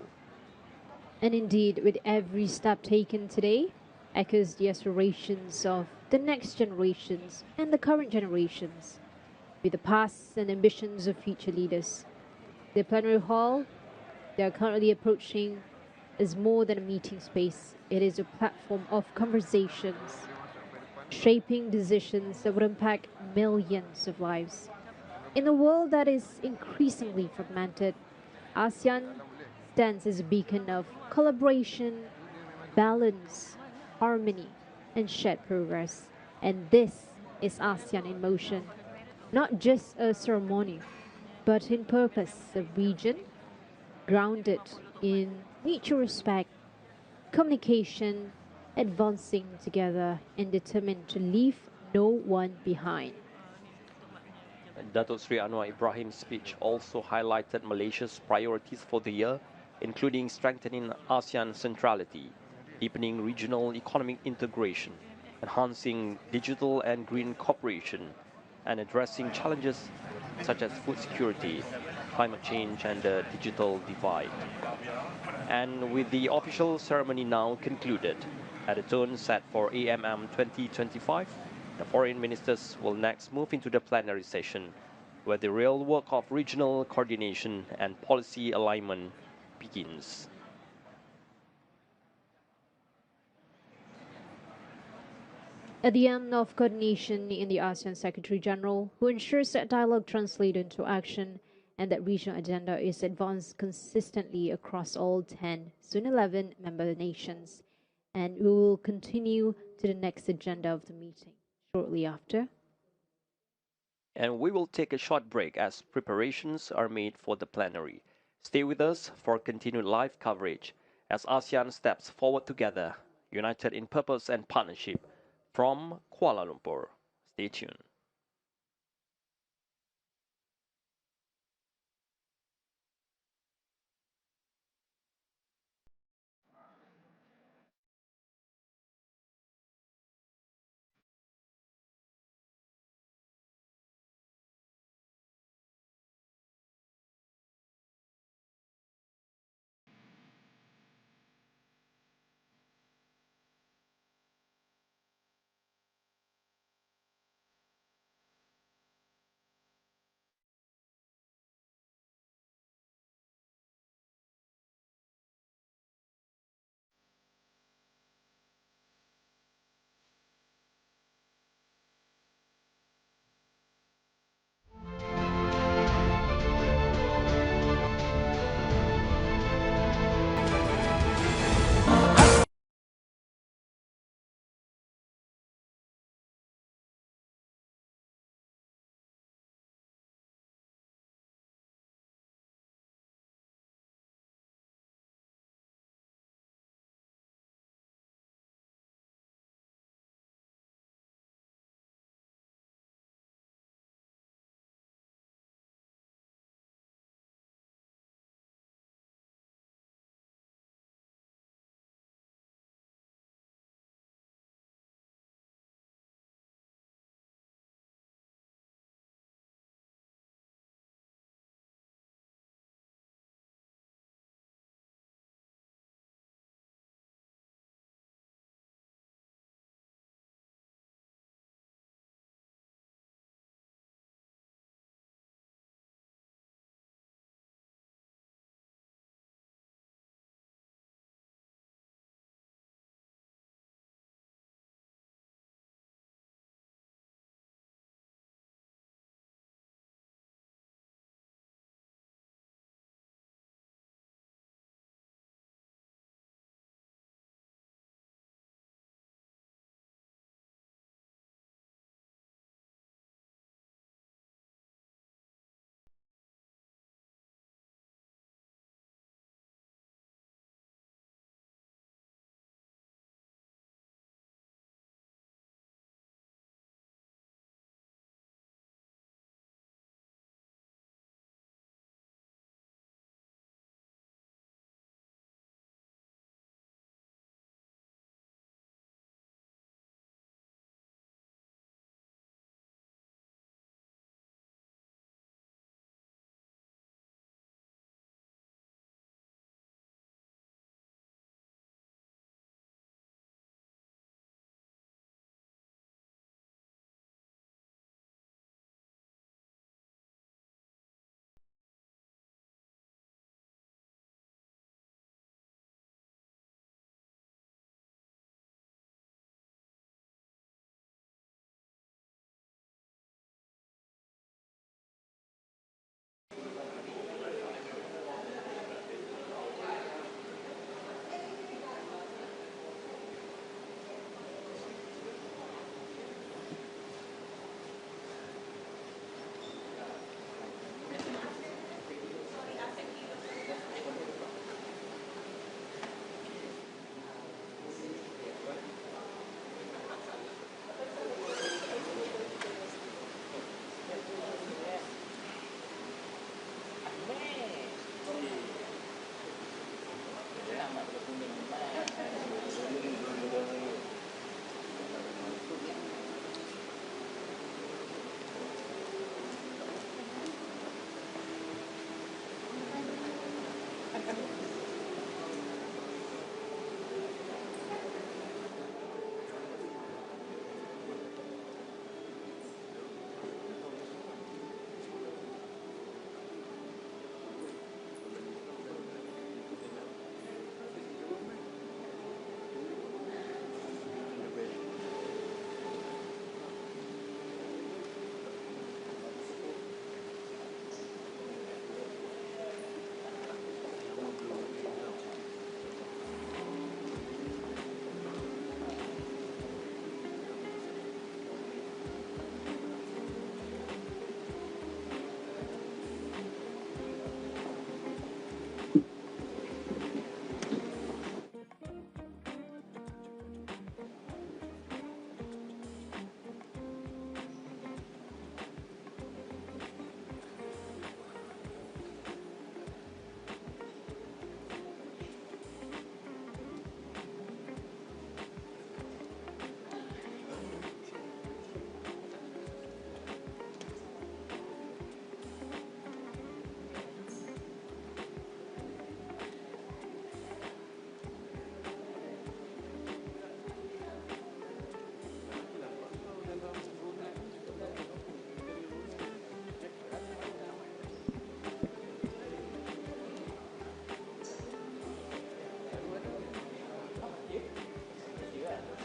Speaker 1: And indeed, with every step taken today, echoes the aspirations of the next generations and the current generations, with the past and ambitions of future leaders. The plenary hall they are currently approaching is more than a meeting space. It is a platform of conversations, shaping decisions that would impact millions of lives. In a world that is increasingly fragmented, ASEAN stands as a beacon of collaboration, balance, harmony, and shared progress. And this is ASEAN in motion. not just a ceremony, but in purpose, a region grounded in mutual respect, communication, advancing together, and determined to leave no one behind.
Speaker 2: Datuk Sri Anwar Ibrahim's speech also highlighted Malaysia's priorities for the year, including strengthening ASEAN centrality, deepening regional economic integration, enhancing digital and green cooperation, and addressing challenges such as food security, climate change, and the digital divide. And with the official ceremony now concluded, at a tone set for AMM 2025, the foreign ministers will next move into the plenary session, where the real work of regional coordination and policy alignment begins.
Speaker 1: At the end of coordination in the ASEAN Secretary General, who ensures that dialogue translates into action and that regional agenda is advanced consistently across all 10, soon 11 member nations. And we will continue to the next agenda of the meeting shortly after.
Speaker 2: And we will take a short break as preparations are made for the plenary. Stay with us for continued live coverage as ASEAN steps forward together, united in purpose and partnership. From Kuala Lumpur. Stay tuned.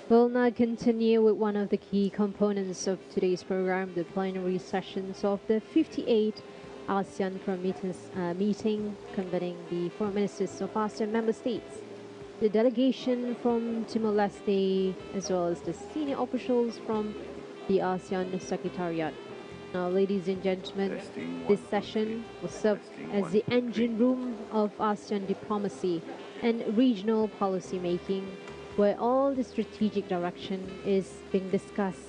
Speaker 1: We'll now continue with one of the key components of today's program, the plenary sessions of the 58th ASEAN Foreign Ministers Meeting, convening the foreign ministers of ASEAN member states, the delegation from Timor-Leste, as well as the senior officials from the ASEAN Secretariat. Now, ladies and gentlemen, this session will serve as the engine room of ASEAN diplomacy and regional policy making, where all the strategic direction is being discussed,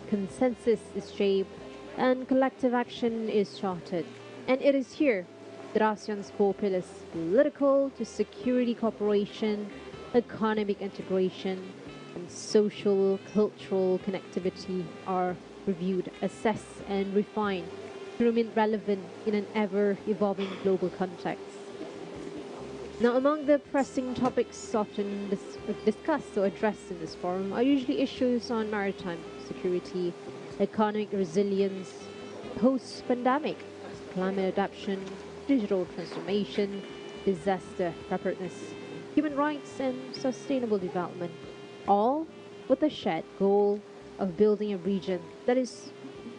Speaker 1: consensus is shaped, and collective action is charted. And it is here that ASEAN's four pillars, political to security cooperation, economic integration, and social, cultural connectivity, are reviewed, assessed, and refined to remain relevant in an ever-evolving global context. Now, among the pressing topics often discussed or addressed in this forum are usually issues on maritime security, economic resilience, post-pandemic, climate adaptation, digital transformation, disaster preparedness, human rights, and sustainable development, all with the shared goal of building a region that is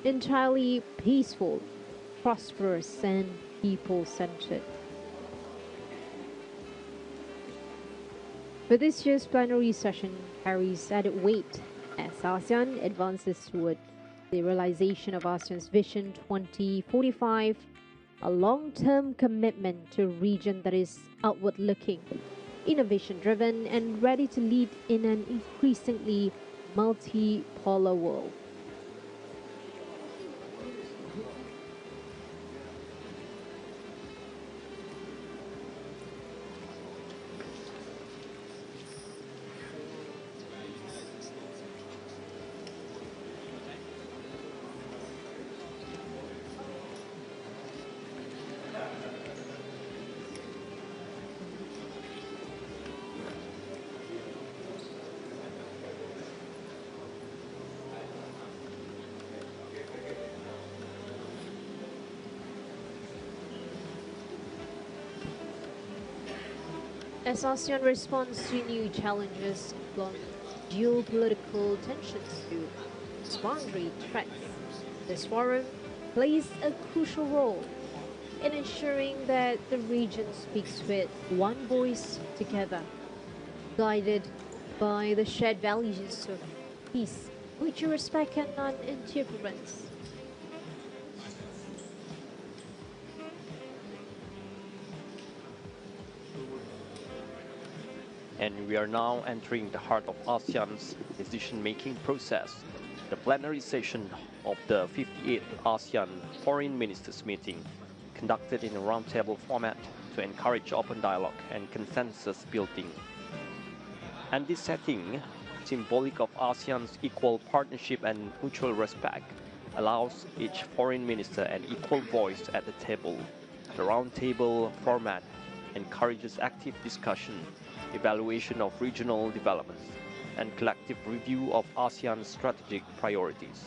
Speaker 1: entirely peaceful, prosperous, and people-centered. But this year's plenary session carries added weight as ASEAN advances toward the realization of ASEAN's Vision 2045, a long-term commitment to a region that is outward-looking, innovation-driven, and ready to lead in an increasingly multipolar world. As ASEAN responds to new challenges from geopolitical tensions to boundary threats, this forum plays a crucial role in ensuring that the region speaks with one voice together, guided by the shared values of peace, mutual respect, and non-interference.
Speaker 2: And we are now entering the heart of ASEAN's decision-making process, the plenary session of the 58th ASEAN Foreign Ministers Meeting, conducted in a roundtable format to encourage open dialogue and consensus building. And this setting, symbolic of ASEAN's equal partnership and mutual respect, allows each foreign minister an equal voice at the table. The roundtable format encourages active discussion, evaluation of regional developments, and collective review of ASEAN's strategic priorities.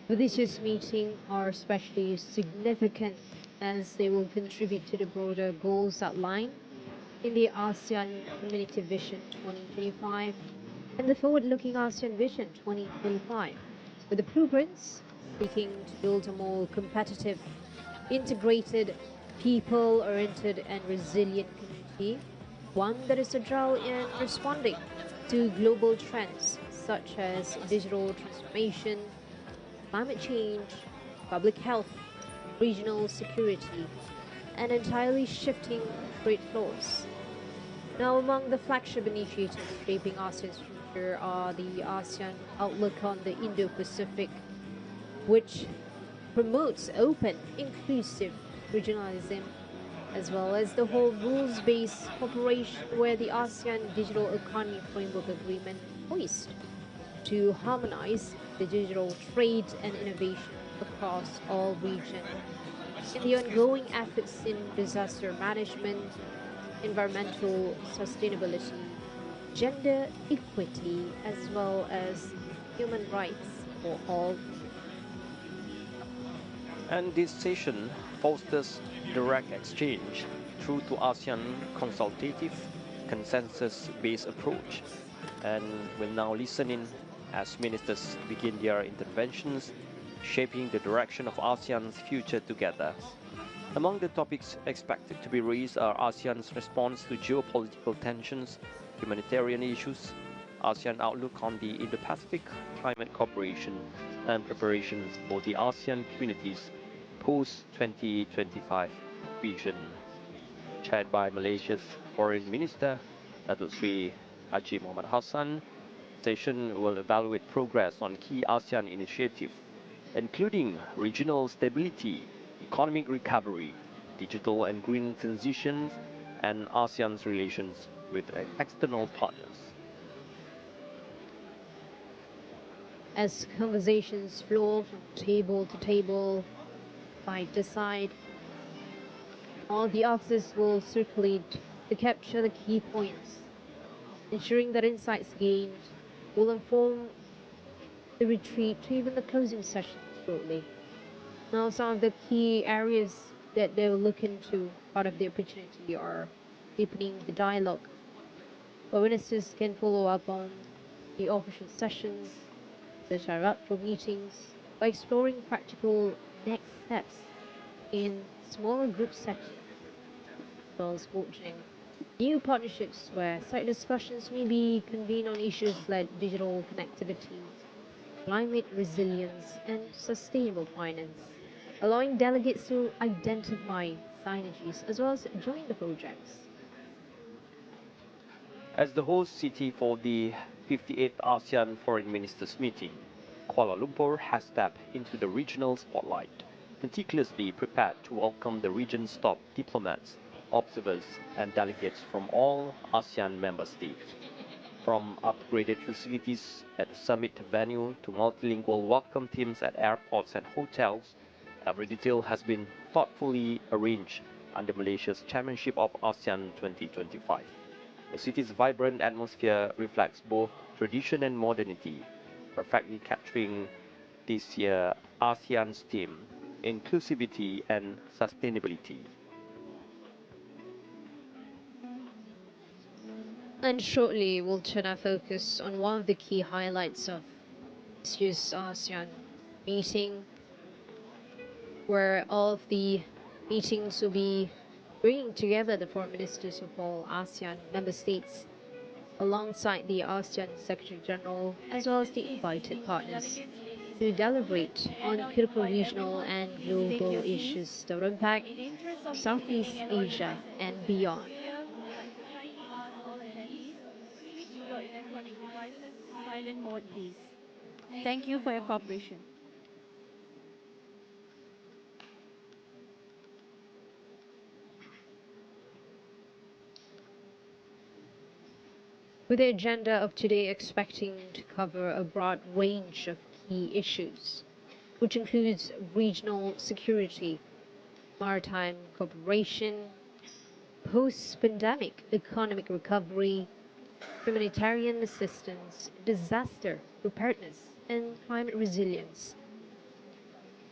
Speaker 1: This year's meeting are especially significant as they will contribute to the broader goals outlined in the ASEAN Community Vision 2025 and the forward-looking ASEAN Vision 2025, with the blueprints seeking to build a more competitive, integrated, people-oriented and resilient community, one that is agile in responding to global trends such as digital transformation, climate change, public health, regional security, and entirely shifting trade flows. Now, among the flagship initiatives shaping ASEAN's future are the ASEAN Outlook on the Indo-Pacific, which promotes open, inclusive regionalism, as well as the whole rules-based cooperation where the ASEAN Digital Economy Framework Agreement poised to harmonize the digital trade and innovation across all regions. In the ongoing efforts in disaster management, environmental sustainability, gender equity, as well as human rights for all.
Speaker 2: And this session fosters direct exchange through to ASEAN consultative, consensus-based approach, and will now listen in as ministers begin their interventions, shaping the direction of ASEAN's future together. Among the topics expected to be raised are ASEAN's response to geopolitical tensions, humanitarian issues, ASEAN outlook on the Indo-Pacific, climate cooperation, and preparations for the ASEAN community's post-2025 vision. Chaired by Malaysia's Foreign Minister, Datuk Sri Haji Muhammad Hassan, session will evaluate progress on key ASEAN initiatives, including regional stability, economic recovery, digital and green transitions, and ASEAN's relations with external partners.
Speaker 1: As conversations flow from table to table, side to side, all the officers will circulate to capture the key points, ensuring that insights gained will inform the retreat to even the closing session shortly. Now, some of the key areas that they will look into part of the opportunity are deepening the dialogue, where ministers can follow up on the official sessions that are up for meetings by exploring practical next steps in smaller group settings, as well as forging new partnerships where site discussions may be convened on issues like digital connectivity, climate resilience, and sustainable finance, allowing delegates to identify synergies as well as join the projects.
Speaker 2: As the host city for the 58th ASEAN Foreign Ministers Meeting, Kuala Lumpur has stepped into the regional spotlight, meticulously prepared to welcome the region's top diplomats, observers, and delegates from all ASEAN member states. From upgraded facilities at the summit venue to multilingual welcome teams at airports and hotels, every detail has been thoughtfully arranged under Malaysia's chairmanship of ASEAN 2025. The city's vibrant atmosphere reflects both tradition and modernity, perfectly capturing this year's ASEAN's theme, inclusivity and sustainability.
Speaker 1: And shortly, we'll turn our focus on one of the key highlights of this year's ASEAN meeting, where all of the meetings will be bringing together the foreign ministers of all ASEAN member states, alongside the ASEAN Secretary General, as well as the invited partners, to deliberate on critical regional and global issues that will impact Southeast Asia and beyond.
Speaker 9: Your electronic devices silent mode, please. Thank you for your cooperation.
Speaker 1: With the agenda of today expecting to cover a broad range of key issues, which includes regional security, maritime cooperation, post-pandemic economic recovery, humanitarian assistance, disaster preparedness, and climate resilience.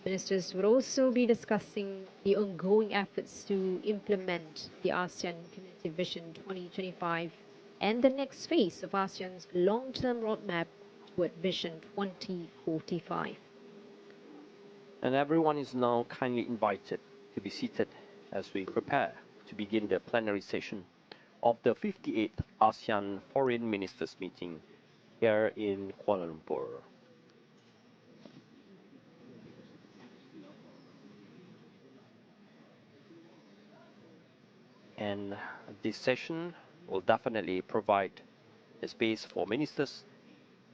Speaker 1: Ministers will also be discussing the ongoing efforts to implement the ASEAN Community Vision 2025 and the next phase of ASEAN's long-term roadmap toward Vision 2045.
Speaker 2: And everyone is now kindly invited to be seated as we prepare to begin the plenary session of the 58th ASEAN Foreign Ministers Meeting here in Kuala Lumpur. And this session will definitely provide a space for ministers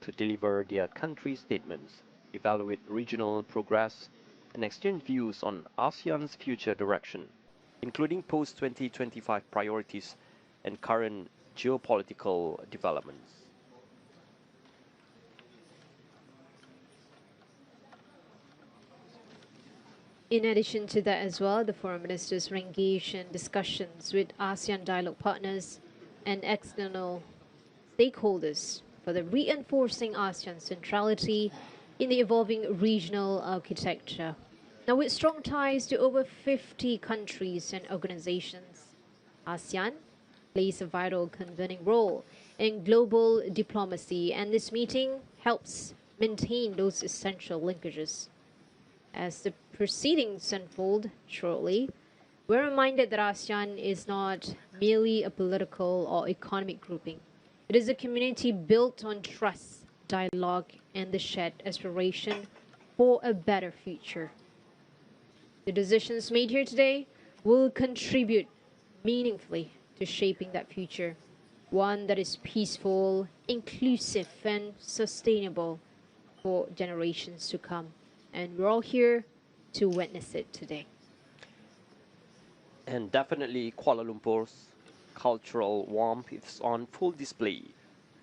Speaker 2: to deliver their country statements, evaluate regional progress, and exchange views on ASEAN's future direction, including post-2025 priorities and current geopolitical developments.
Speaker 1: In addition to that as well, the foreign ministers will engage in discussions with ASEAN dialogue partners and external stakeholders for the reinforcing ASEAN's centrality in the evolving regional architecture. Now, with strong ties to over 50 countries and organizations, ASEAN plays a vital convening role in global diplomacy, and this meeting helps maintain those essential linkages. As the proceedings unfold shortly, we're reminded that ASEAN is not merely a political or economic grouping. It is a community built on trust, dialogue, and the shared aspiration for a better future. The decisions made here today will contribute meaningfully to shaping that future, one that is peaceful, inclusive, and sustainable for generations to come. And we're all here to witness it today.
Speaker 2: And definitely Kuala Lumpur's cultural warmth is on full display,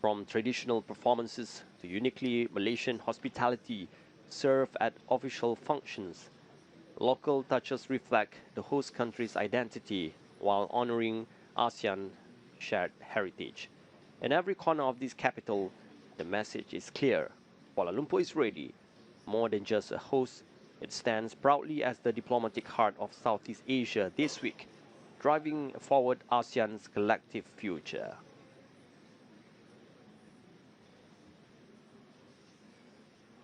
Speaker 2: from traditional performances to uniquely Malaysian hospitality served at official functions. Local touches reflect the host country's identity while honoring ASEAN shared heritage. In every corner of this capital, the message is clear. Kuala Lumpur is ready. More than just a host, it stands proudly as the diplomatic heart of Southeast Asia this week, driving forward ASEAN's collective future.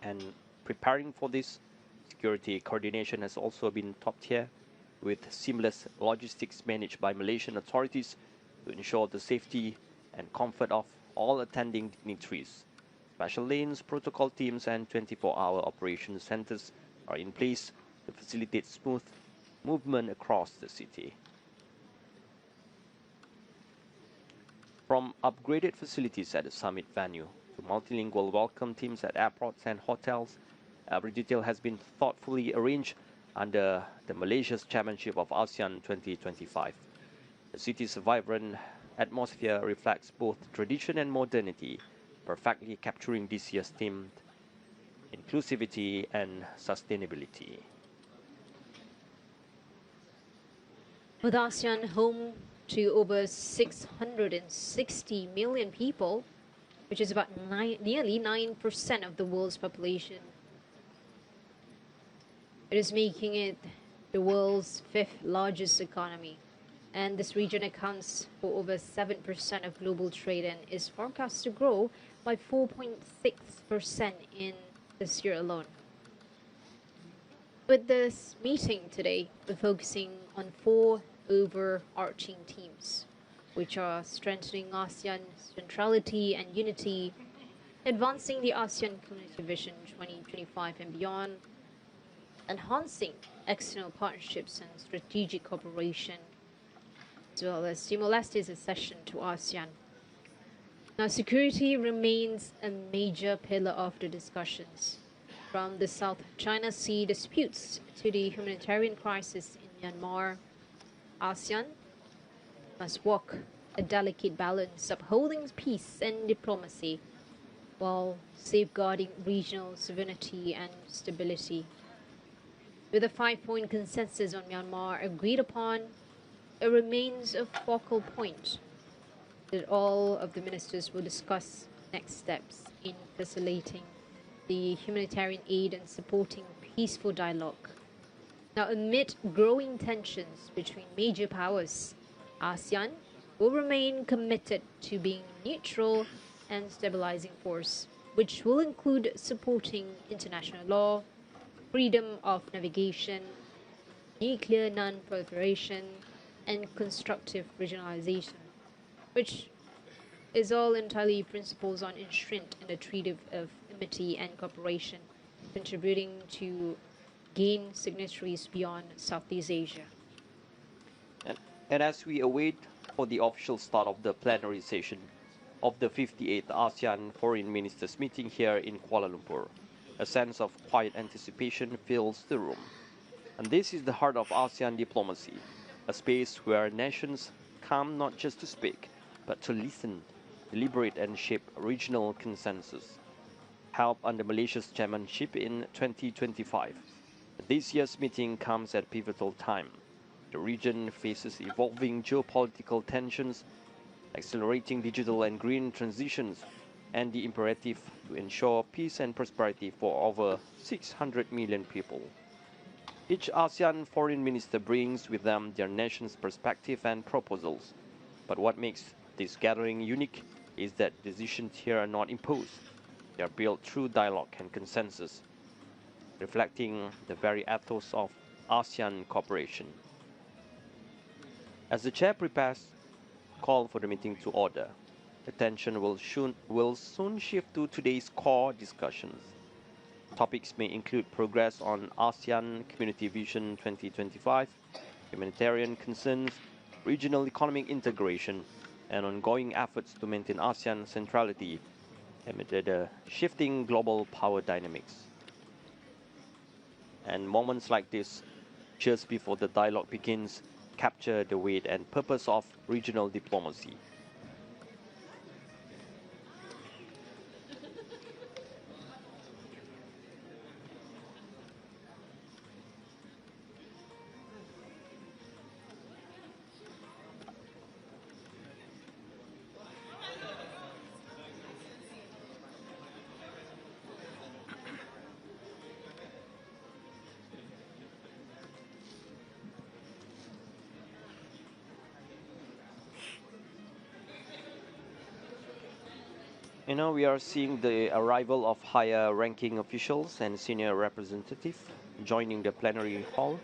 Speaker 2: And preparing for this, security coordination has also been top tier, with seamless logistics managed by Malaysian authorities to ensure the safety and comfort of all attending dignitaries. Special lanes, protocol teams, and 24-hour operation centers are in place to facilitate smooth movement across the city. From upgraded facilities at the summit venue to multilingual welcome teams at airports and hotels, every detail has been thoughtfully arranged under the Malaysia's chairmanship of ASEAN 2025. The city's vibrant atmosphere reflects both tradition and modernity, perfectly capturing this year's theme, inclusivity and sustainability.
Speaker 1: With ASEAN home to over 660 million people, which is about nearly 9% of the world's population, it is making it the world's fifth largest economy. And this region accounts for over 7% of global trade and is forecast to grow by 4.6% in this year alone. With this meeting today, we're focusing on 4 overarching themes, which are strengthening ASEAN's centrality and unity, advancing the ASEAN Community Vision 2025 and beyond, enhancing external partnerships and strategic cooperation, as well as Timor-Leste's accession to ASEAN. Now, security remains a major pillar of the discussions, from the South China Sea disputes to the humanitarian crisis in Myanmar. ASEAN must walk a delicate balance, upholding peace and diplomacy while safeguarding regional sovereignty and stability. With a 5-point consensus on Myanmar agreed upon, it remains a focal point that all of the ministers will discuss next steps in facilitating the humanitarian aid and supporting peaceful dialogue. Now, amid growing tensions between major powers, ASEAN will remain committed to being neutral and stabilizing force, which will include supporting international law, freedom of navigation, nuclear non-proliferation, and constructive regionalization, which is all entirely principles on enshrined in the Treaty of Amity and Cooperation, contributing to gain signatories beyond Southeast Asia.
Speaker 2: And as we await for the official start of the plenary session of the 58th ASEAN Foreign Ministers Meeting here in Kuala Lumpur, a sense of quiet anticipation fills the room. And this is the heart of ASEAN diplomacy, a space where nations come not just to speak, but to listen, deliberate and shape regional consensus. Held under Malaysia's chairmanship in 2025, this year's meeting comes at a pivotal time. The region faces evolving geopolitical tensions, accelerating digital and green transitions, and the imperative to ensure peace and prosperity for over 600 million people. Each ASEAN foreign minister brings with them their nation's perspective and proposals. But what makes this gathering unique is that decisions here are not imposed. They are built through dialogue and consensus, reflecting the very ethos of ASEAN cooperation. As the chair prepares call for the meeting to order, attention will soon shift to today's core discussions. Topics may include progress on ASEAN Community Vision 2025, humanitarian concerns, regional economic integration, and ongoing efforts to maintain ASEAN centrality amid the shifting global power dynamics. And moments like this, just before the dialogue begins, capture the weight and purpose of regional diplomacy. We are seeing the arrival of higher ranking officials and senior representatives joining the plenary hall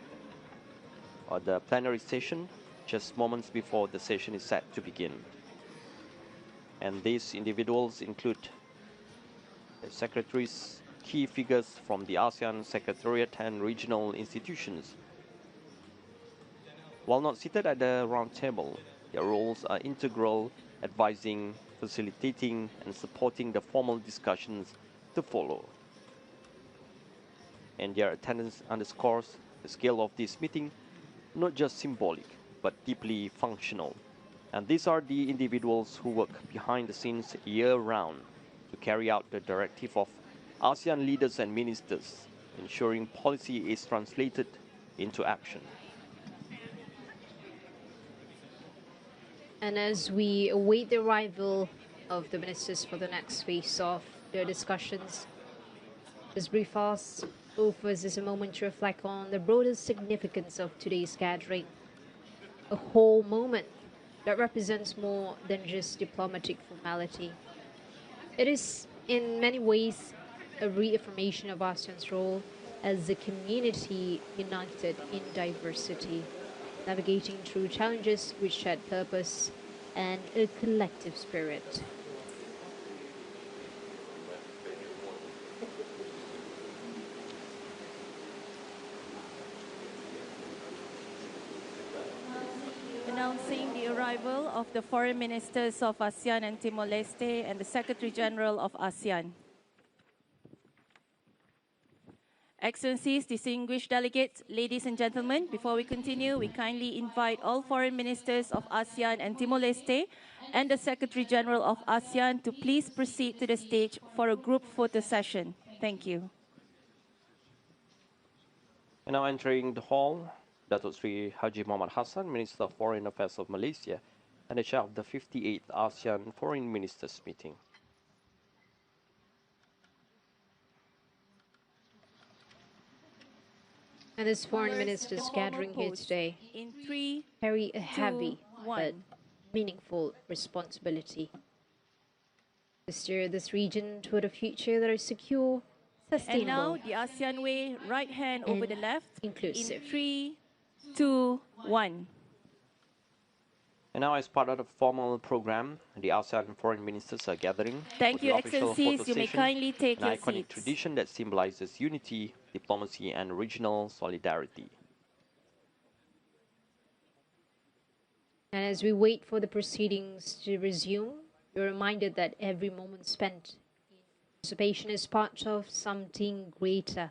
Speaker 2: or the plenary session just moments before the session is set to begin. And these individuals include the secretaries, key figures from the ASEAN Secretariat and regional institutions. While not seated at the round table, their roles are integral, advising, facilitating and supporting the formal discussions to follow. And their attendance underscores the scale of this meeting, not just symbolic, but deeply functional. And these are the individuals who work behind the scenes year-round to carry out the directive of ASEAN leaders and ministers, ensuring policy is translated into action.
Speaker 1: And as we await the arrival of the ministers for the next phase of their discussions, this brief fast offers us a moment to reflect on the broader significance of today's gathering. A whole moment that represents more than just diplomatic formality. It is, in many ways, a reaffirmation of ASEAN's role as a community united in diversity, navigating through challenges with shared purpose and a collective spirit.
Speaker 9: Announcing the arrival of the Foreign Ministers of ASEAN and Timor-Leste and the Secretary General of ASEAN. Excellencies, distinguished delegates, ladies and gentlemen, before we continue, we kindly invite all foreign ministers of ASEAN and Timor-Leste and the Secretary General of ASEAN to please proceed to the stage for a group photo session. Thank you.
Speaker 2: And now entering the hall, Datuk Sri Haji Muhammad Hassan, Minister of Foreign Affairs of Malaysia, and the chair of the 58th ASEAN Foreign Ministers Meeting.
Speaker 1: And this foreign ministers gathering here today
Speaker 9: in 3,
Speaker 1: carry a heavy
Speaker 9: 2,
Speaker 1: but
Speaker 9: 1.
Speaker 1: meaningful responsibility to steer this region toward a future that is secure,
Speaker 9: And
Speaker 1: sustainable,
Speaker 9: now the ASEAN way, right hand over the left,
Speaker 1: inclusive.
Speaker 9: in 3, 2, 1.
Speaker 2: And now, as part of the formal program, the ASEAN foreign ministers are gathering
Speaker 9: Thank
Speaker 2: for
Speaker 9: you,
Speaker 2: the official
Speaker 9: Excellencies.
Speaker 2: photo
Speaker 9: You may
Speaker 2: session,
Speaker 9: kindly take
Speaker 2: an
Speaker 9: your
Speaker 2: iconic
Speaker 9: seats.
Speaker 2: tradition that symbolizes unity, diplomacy, and regional solidarity.
Speaker 1: And as we wait for the proceedings to resume, you're reminded that every moment spent in participation is part of something greater,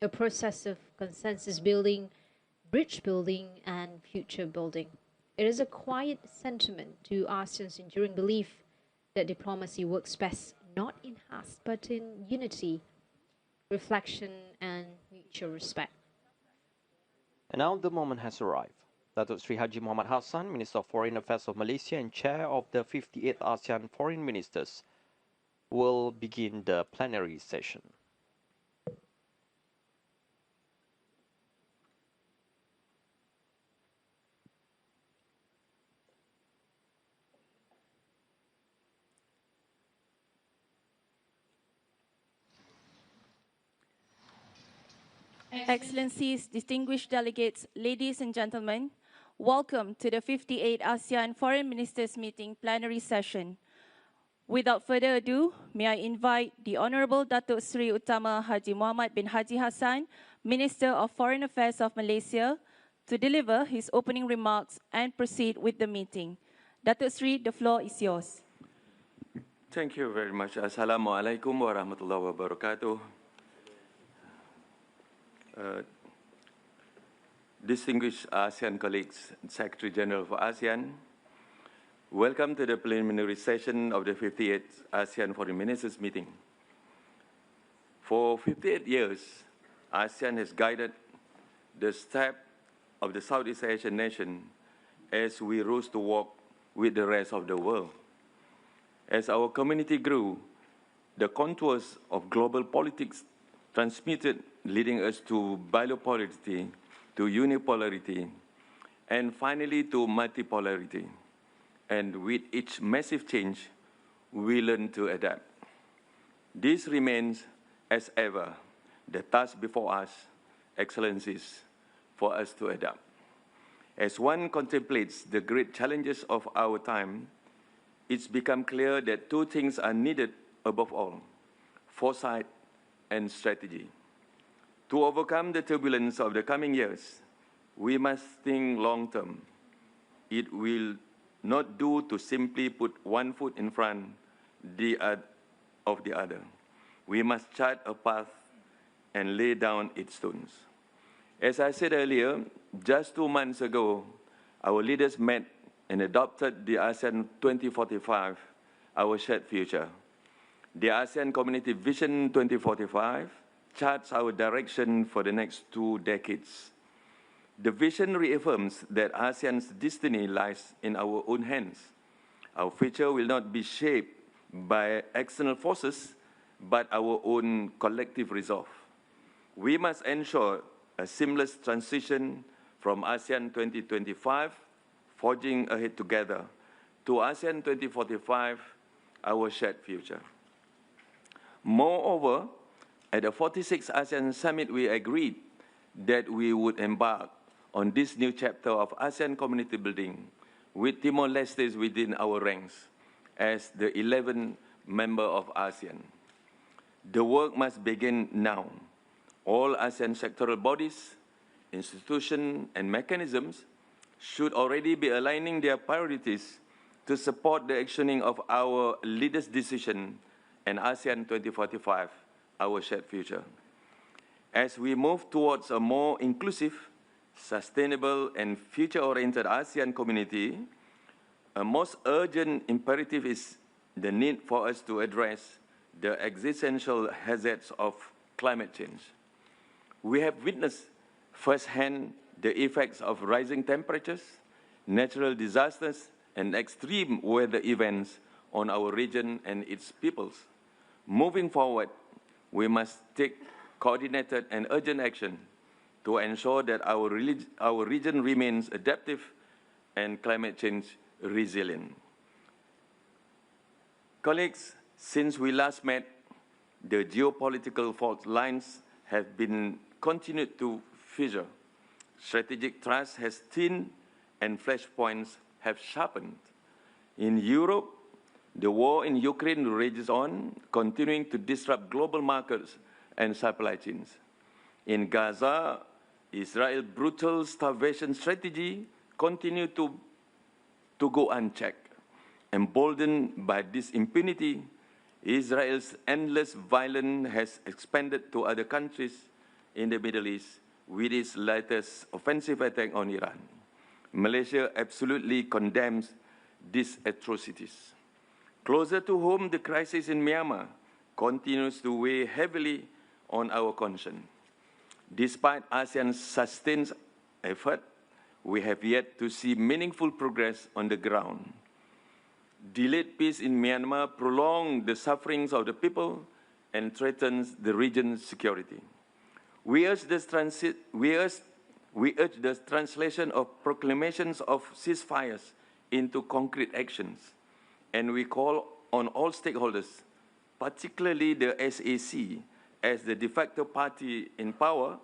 Speaker 1: a process of consensus building, bridge building, and future building. It is a quiet sentiment to ASEAN's enduring belief that diplomacy works best not in haste but in unity, reflection, and mutual respect.
Speaker 2: And now the moment has arrived. Datuk Sri Haji Muhammad Hassan, Minister of Foreign Affairs of Malaysia and Chair of the 58th ASEAN Foreign Ministers, will begin the plenary session.
Speaker 9: Excellencies, distinguished delegates, ladies and gentlemen, welcome to the 58th ASEAN Foreign Ministers Meeting plenary session. Without further ado, may I invite the Honorable Datuk Sri Utama Haji Muhammad bin Haji Hassan, Minister of Foreign Affairs of Malaysia, to deliver his opening remarks and proceed with the meeting. Datuk Sri, the floor is yours.
Speaker 7: Thank you very much. Assalamualaikum warahmatullahi wabarakatuh. Distinguished ASEAN colleagues, Secretary General for ASEAN, welcome to the preliminary session of the 58th ASEAN Foreign Ministers Meeting. For 58 years, ASEAN has guided the step of the Southeast Asian nation as we rose to walk with the rest of the world. As our community grew, the contours of global politics transmitted, leading us to bipolarity, to unipolarity, and finally to multipolarity. And with each massive change, we learn to adapt. This remains, as ever, the task before us, Excellencies, for us to adapt. As one contemplates the great challenges of our time, it's become clear that two things are needed above all: foresight and strategy. To overcome the turbulence of the coming years, we must think long-term. It will not do to simply put one foot in front of the other. We must chart a path and lay down its stones. As I said earlier, just 2 months ago, our leaders met and adopted the ASEAN 2045, our shared future. The ASEAN Community Vision 2045 charts our direction for the next 2 decades. The vision reaffirms that ASEAN's destiny lies in our own hands. Our future will not be shaped by external forces, but our own collective resolve. We must ensure a seamless transition from ASEAN 2025, forging ahead together, to ASEAN 2045, our shared future. Moreover, at the 46th ASEAN Summit, we agreed that we would embark on this new chapter of ASEAN community building with Timor-Leste within our ranks as the 11th member of ASEAN. The work must begin now. All ASEAN sectoral bodies, institutions, and mechanisms should already be aligning their priorities to support the actioning of our leaders' decision and ASEAN 2045, our shared future. As we move towards a more inclusive, sustainable, and future-oriented ASEAN community, a most urgent imperative is the need for us to address the existential hazards of climate change. We have witnessed firsthand the effects of rising temperatures, natural disasters, and extreme weather events on our region and its peoples. Moving forward, we must take coordinated and urgent action to ensure that our region remains adaptive and climate change resilient. Colleagues, since we last met, the geopolitical fault lines have been continued to fissure. Strategic trust has thinned and flashpoints have sharpened. In Europe, the war in Ukraine rages on, continuing to disrupt global markets and supply chains. In Gaza, Israel's brutal starvation strategy continues to go unchecked. Emboldened by this impunity, Israel's endless violence has expanded to other countries in the Middle East with its latest offensive attack on Iran. Malaysia absolutely condemns these atrocities. Closer to home, the crisis in Myanmar continues to weigh heavily on our conscience. Despite ASEAN's sustained effort, we have yet to see meaningful progress on the ground. Delayed peace in Myanmar prolongs the sufferings of the people and threatens the region's security. We urge the translation of proclamations of ceasefires into concrete actions, and we call on all stakeholders, particularly the SAC, as the de facto party in power,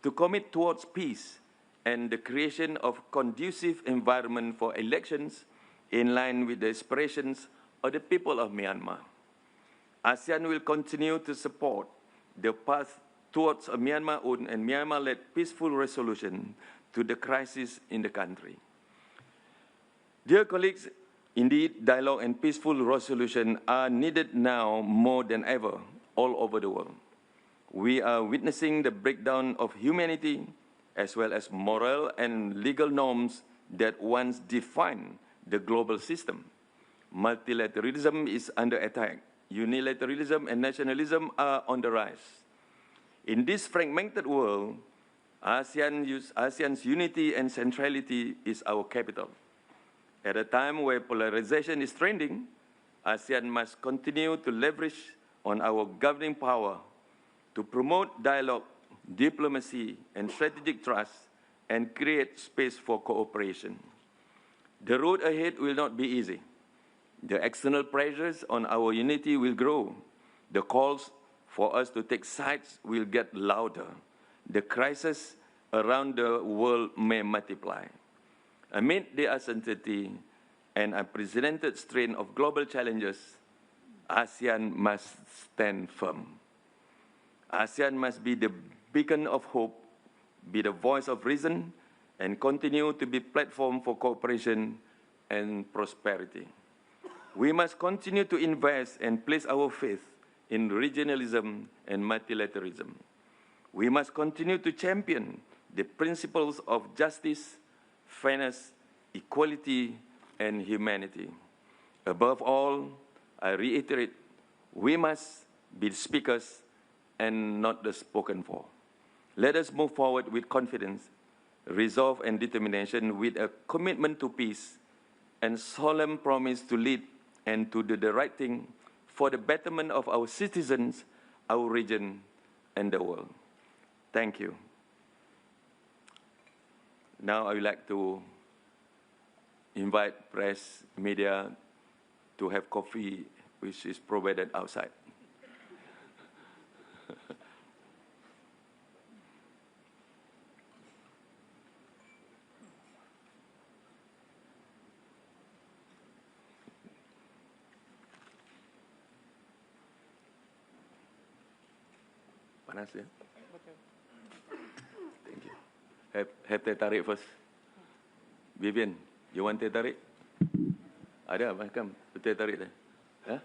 Speaker 7: to commit towards peace and the creation of conducive environment for elections in line with the aspirations of the people of Myanmar. ASEAN will continue to support the path towards a Myanmar-owned and Myanmar-led peaceful resolution to the crisis in the country. Dear colleagues, indeed, dialogue and peaceful resolution are needed now more than ever all over the world. We are witnessing the breakdown of humanity as well as moral and legal norms that once defined the global system. Multilateralism is under attack. Unilateralism and nationalism are on the rise. In this fragmented world, ASEAN's unity and centrality is our capital. At a time where polarization is trending, ASEAN must continue to leverage on our governing power to promote dialogue, diplomacy, and strategic trust, and create space for cooperation. The road ahead will not be easy. The external pressures on our unity will grow. The calls for us to take sides will get louder. The crises around the world may multiply. Amid the uncertainty and unprecedented strain of global challenges, ASEAN must stand firm. ASEAN must be the beacon of hope, be the voice of reason, and continue to be a platform for cooperation and prosperity. We must continue to invest and place our faith in regionalism and multilateralism. We must continue to champion the principles of justice, fairness, equality, and humanity. Above all, I reiterate, we must be the speakers and not the spoken for. Let us move forward with confidence, resolve, and determination, with a commitment to peace and solemn promise to lead and to do the right thing for the betterment of our citizens, our region, and the world. Thank you. Now I would like to invite press, media to have coffee, which is provided outside. Panas ya? Thank you. Have teh tarik first. Vivian, you want teh tarik? Ada, macam teh tarik dah. Ha?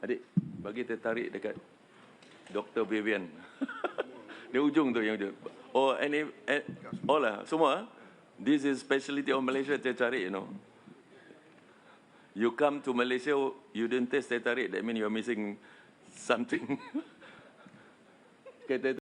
Speaker 7: Adik, bagi teh tarik dekat Dr. Vivian. Di ujung tu yang dia. Oh, all lah, semua. This is specialty of Malaysia, teh tarik, you know. You come to Malaysia, you didn't taste teh tarik, that means you're missing something. Okay,